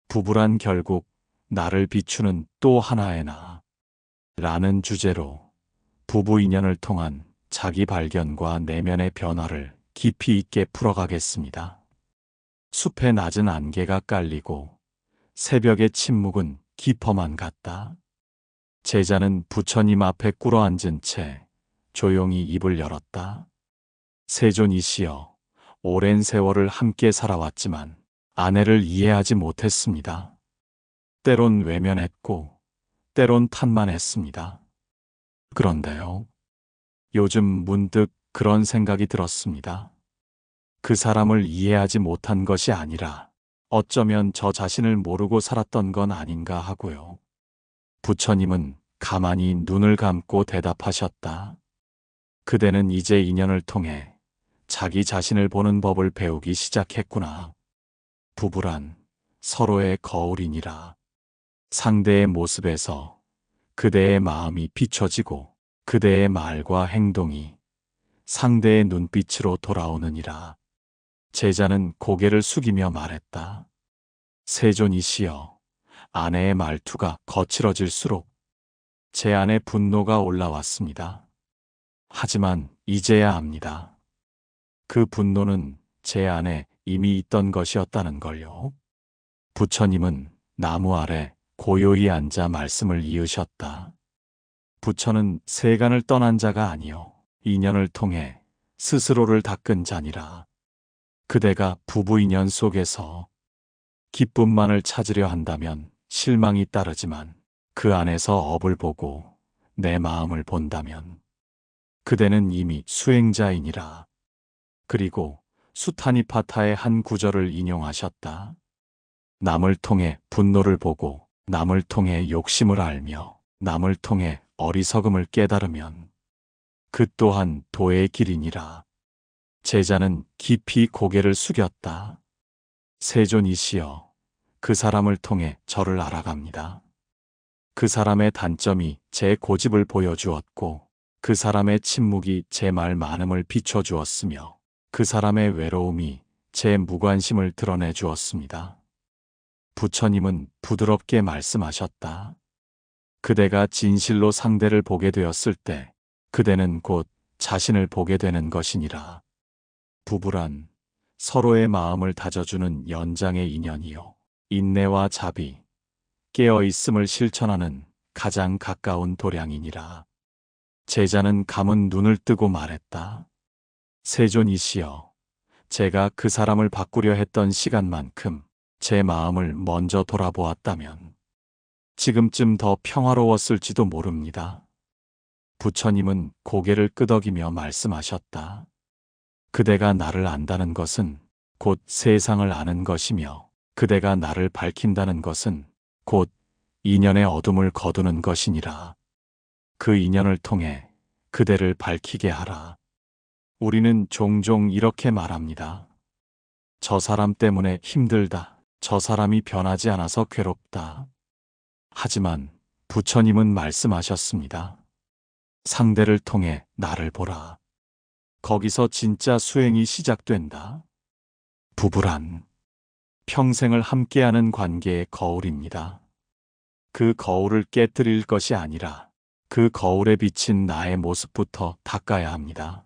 부부란 결국 나를 비추는 또 하나의 나 라는 주제로 부부 인연을 통한 자기 발견과 내면의 변화를 깊이 있게 풀어가겠습니다. 숲의 낮은 안개가 깔리고 새벽의 침묵은 깊어만 갔다. 제자는 부처님 앞에 꿇어앉은 채 조용히 입을 열었다. 세존이시여, 오랜 세월을 함께 살아왔지만 아내를 이해하지 못했습니다. 때론 외면했고 때론 탄만했습니다. 그런데요, 요즘 문득 그런 생각이 들었습니다. 그 사람을 이해하지 못한 것이 아니라 어쩌면 저 자신을 모르고 살았던 건 아닌가 하고요. 부처님은 가만히 눈을 감고 대답하셨다. 그대는 이제 인연을 통해 자기 자신을 보는 법을 배우기 시작했구나. 부부란 서로의 거울이니라. 상대의 모습에서 그대의 마음이 비춰지고 그대의 말과 행동이 상대의 눈빛으로 돌아오느니라. 제자는 고개를 숙이며 말했다. 세존이시여, 아내의 말투가 거칠어질수록 제 안에 분노가 올라왔습니다. 하지만 이제야 압니다. 그 분노는 제 안에 이미 있던 것이었다는 걸요. 부처님은 나무 아래 고요히 앉아 말씀을 이으셨다. 부처는 세간을 떠난 자가 아니요 인연을 통해 스스로를 닦은 자니라. 그대가 부부 인연 속에서 기쁨만을 찾으려 한다면 실망이 따르지만 그 안에서 업을 보고 내 마음을 본다면 그대는 이미 수행자이니라. 그리고 수타니파타의 한 구절을 인용하셨다. 남을 통해 분노를 보고 남을 통해 욕심을 알며 남을 통해 어리석음을 깨달으면 그 또한 도의 길이니라. 제자는 깊이 고개를 숙였다. 세존이시여, 그 사람을 통해 저를 알아갑니다. 그 사람의 단점이 제 고집을 보여주었고 그 사람의 침묵이 제 말 많음을 비춰주었으며 그 사람의 외로움이 제 무관심을 드러내 주었습니다. 부처님은 부드럽게 말씀하셨다. 그대가 진실로 상대를 보게 되었을 때 그대는 곧 자신을 보게 되는 것이니라. 부부란 서로의 마음을 다져주는 연장의 인연이요. 인내와 자비, 깨어있음을 실천하는 가장 가까운 도량이니라. 제자는 감은 눈을 뜨고 말했다. 세존이시여, 제가 그 사람을 바꾸려 했던 시간만큼 제 마음을 먼저 돌아보았다면 지금쯤 더 평화로웠을지도 모릅니다. 부처님은 고개를 끄덕이며 말씀하셨다. 그대가 나를 안다는 것은 곧 세상을 아는 것이며 그대가 나를 밝힌다는 것은 곧 인연의 어둠을 거두는 것이니라. 그 인연을 통해 그대를 밝히게 하라. 우리는 종종 이렇게 말합니다. 저 사람 때문에 힘들다. 저 사람이 변하지 않아서 괴롭다. 하지만 부처님은 말씀하셨습니다. 상대를 통해 나를 보라. 거기서 진짜 수행이 시작된다. 부부란 평생을 함께하는 관계의 거울입니다. 그 거울을 깨뜨릴 것이 아니라 그 거울에 비친 나의 모습부터 닦아야 합니다.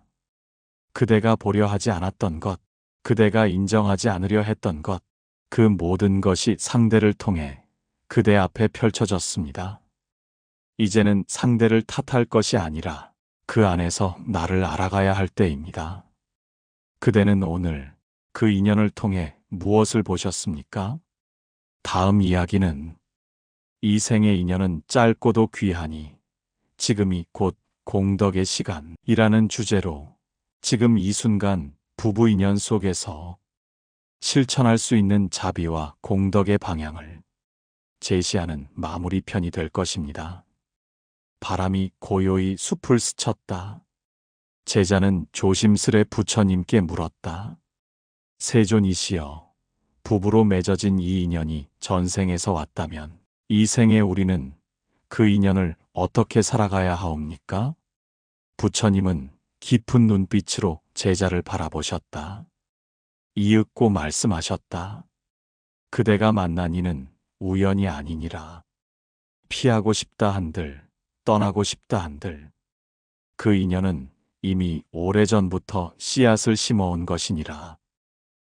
그대가 보려 하지 않았던 것, 그대가 인정하지 않으려 했던 것, 그 모든 것이 상대를 통해 그대 앞에 펼쳐졌습니다. 이제는 상대를 탓할 것이 아니라 그 안에서 나를 알아가야 할 때입니다. 그대는 오늘 그 인연을 통해 무엇을 보셨습니까? 다음 이야기는 이 생의 인연은 짧고도 귀하니 지금이 곧 공덕의 시간이라는 주제로 지금 이 순간 부부 인연 속에서 실천할 수 있는 자비와 공덕의 방향을 제시하는 마무리 편이 될 것입니다. 바람이 고요히 숲을 스쳤다. 제자는 조심스레 부처님께 물었다. 세존이시여, 부부로 맺어진 이 인연이 전생에서 왔다면 이 생에 우리는 그 인연을 어떻게 살아가야 하옵니까? 부처님은 깊은 눈빛으로 제자를 바라보셨다. 이윽고 말씀하셨다. 그대가 만난 이는 우연이 아니니라. 피하고 싶다 한들, 떠나고 싶다 한들, 그 인연은 이미 오래전부터 씨앗을 심어온 것이니라.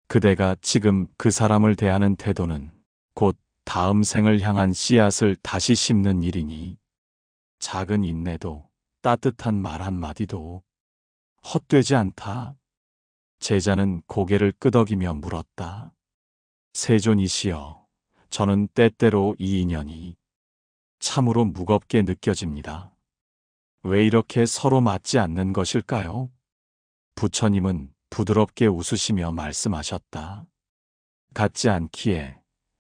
그대가 지금 그 사람을 대하는 태도는 곧 다음 생을 향한 씨앗을 다시 심는 일이니 작은 인내도 따뜻한 말 한마디도 헛되지 않다. 제자는 고개를 끄덕이며 물었다. 세존이시여, 저는 때때로 이 인연이 참으로 무겁게 느껴집니다. 왜 이렇게 서로 맞지 않는 것일까요? 부처님은 부드럽게 웃으시며 말씀하셨다. 같지 않기에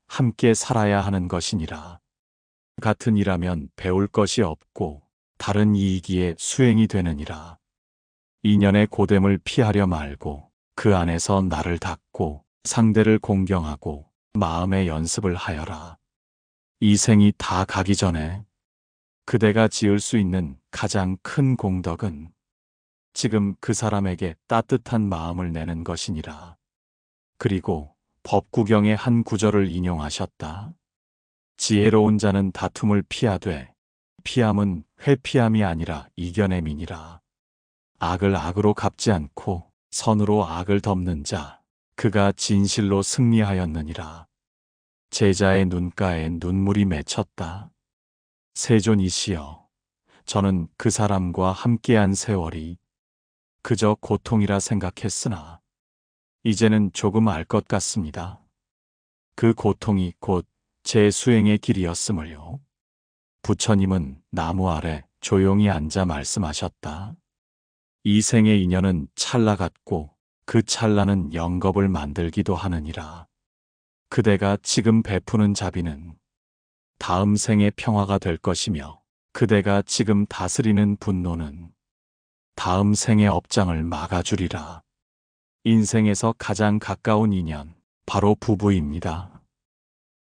함께 살아야 하는 것이니라. 같은 이라면 배울 것이 없고 다른 이이기에 수행이 되느니라. 인연의 고됨을 피하려 말고 그 안에서 나를 닦고 상대를 공경하고 마음의 연습을 하여라. 이 생이 다 가기 전에 그대가 지을 수 있는 가장 큰 공덕은 지금 그 사람에게 따뜻한 마음을 내는 것이니라. 그리고 법구경의 한 구절을 인용하셨다. 지혜로운 자는 다툼을 피하되 피함은 회피함이 아니라 이겨냄이니라. 악을 악으로 갚지 않고 선으로 악을 덮는 자, 그가 진실로 승리하였느니라. 제자의 눈가에 눈물이 맺혔다. 세존이시여, 저는 그 사람과 함께한 세월이 그저 고통이라 생각했으나 이제는 조금 알 것 같습니다. 그 고통이 곧 제 수행의 길이었음을요. 부처님은 나무 아래 조용히 앉아 말씀하셨다. 이 생의 인연은 찰나 같고 그 찰나는 영겁을 만들기도 하느니라. 그대가 지금 베푸는 자비는 다음 생의 평화가 될 것이며 그대가 지금 다스리는 분노는 다음 생의 업장을 막아주리라. 인생에서 가장 가까운 인연, 바로 부부입니다.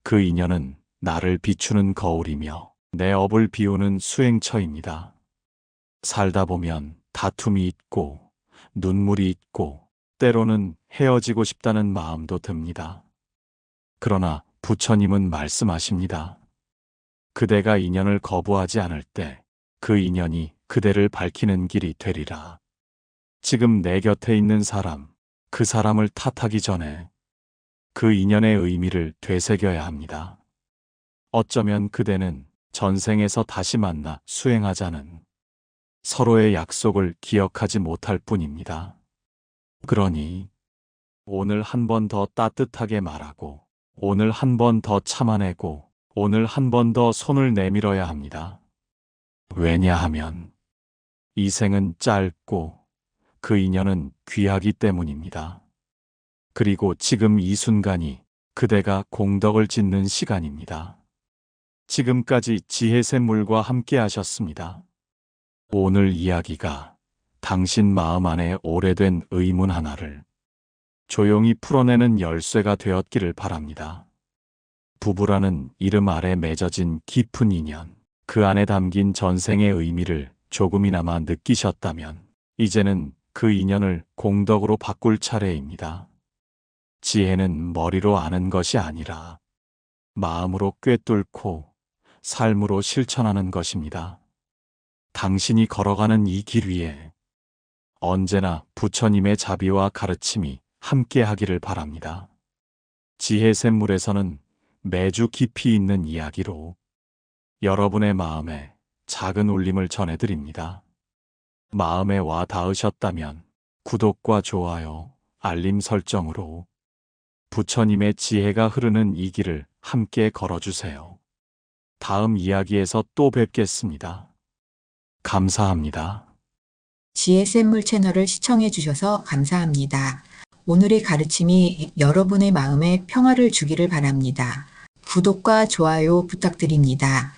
그 인연은 나를 비추는 거울이며 내 업을 비우는 수행처입니다. 살다 보면 다툼이 있고 눈물이 있고 때로는 헤어지고 싶다는 마음도 듭니다. 그러나 부처님은 말씀하십니다. 그대가 인연을 거부하지 않을 때 그 인연이 그대를 밝히는 길이 되리라. 지금 내 곁에 있는 사람, 그 사람을 탓하기 전에 그 인연의 의미를 되새겨야 합니다. 어쩌면 그대는 전생에서 다시 만나 수행하자는 서로의 약속을 기억하지 못할 뿐입니다. 그러니 오늘 한 번 더 따뜻하게 말하고, 오늘 한 번 더 참아내고, 오늘 한 번 더 손을 내밀어야 합니다. 왜냐하면 이 생은 짧고 그 인연은 귀하기 때문입니다. 그리고 지금 이 순간이 그대가 공덕을 짓는 시간입니다. 지금까지 지혜샘물과 함께 하셨습니다. 오늘 이야기가 당신 마음 안에 오래된 의문 하나를 조용히 풀어내는 열쇠가 되었기를 바랍니다. 부부라는 이름 아래 맺어진 깊은 인연, 그 안에 담긴 전생의 의미를 조금이나마 느끼셨다면 이제는 그 인연을 공덕으로 바꿀 차례입니다. 지혜는 머리로 아는 것이 아니라 마음으로 꿰뚫고 삶으로 실천하는 것입니다. 당신이 걸어가는 이 길 위에 언제나 부처님의 자비와 가르침이 함께 하기를 바랍니다. 지혜샘물에서는 매주 깊이 있는 이야기로 여러분의 마음에 작은 울림을 전해드립니다. 마음에 와 닿으셨다면 구독과 좋아요, 알림 설정으로 부처님의 지혜가 흐르는 이 길을 함께 걸어주세요. 다음 이야기에서 또 뵙겠습니다. 감사합니다. 지혜샘물 채널을 시청해 주셔서 감사합니다. 오늘의 가르침이 여러분의 마음에 평화를 주기를 바랍니다. 구독과 좋아요 부탁드립니다.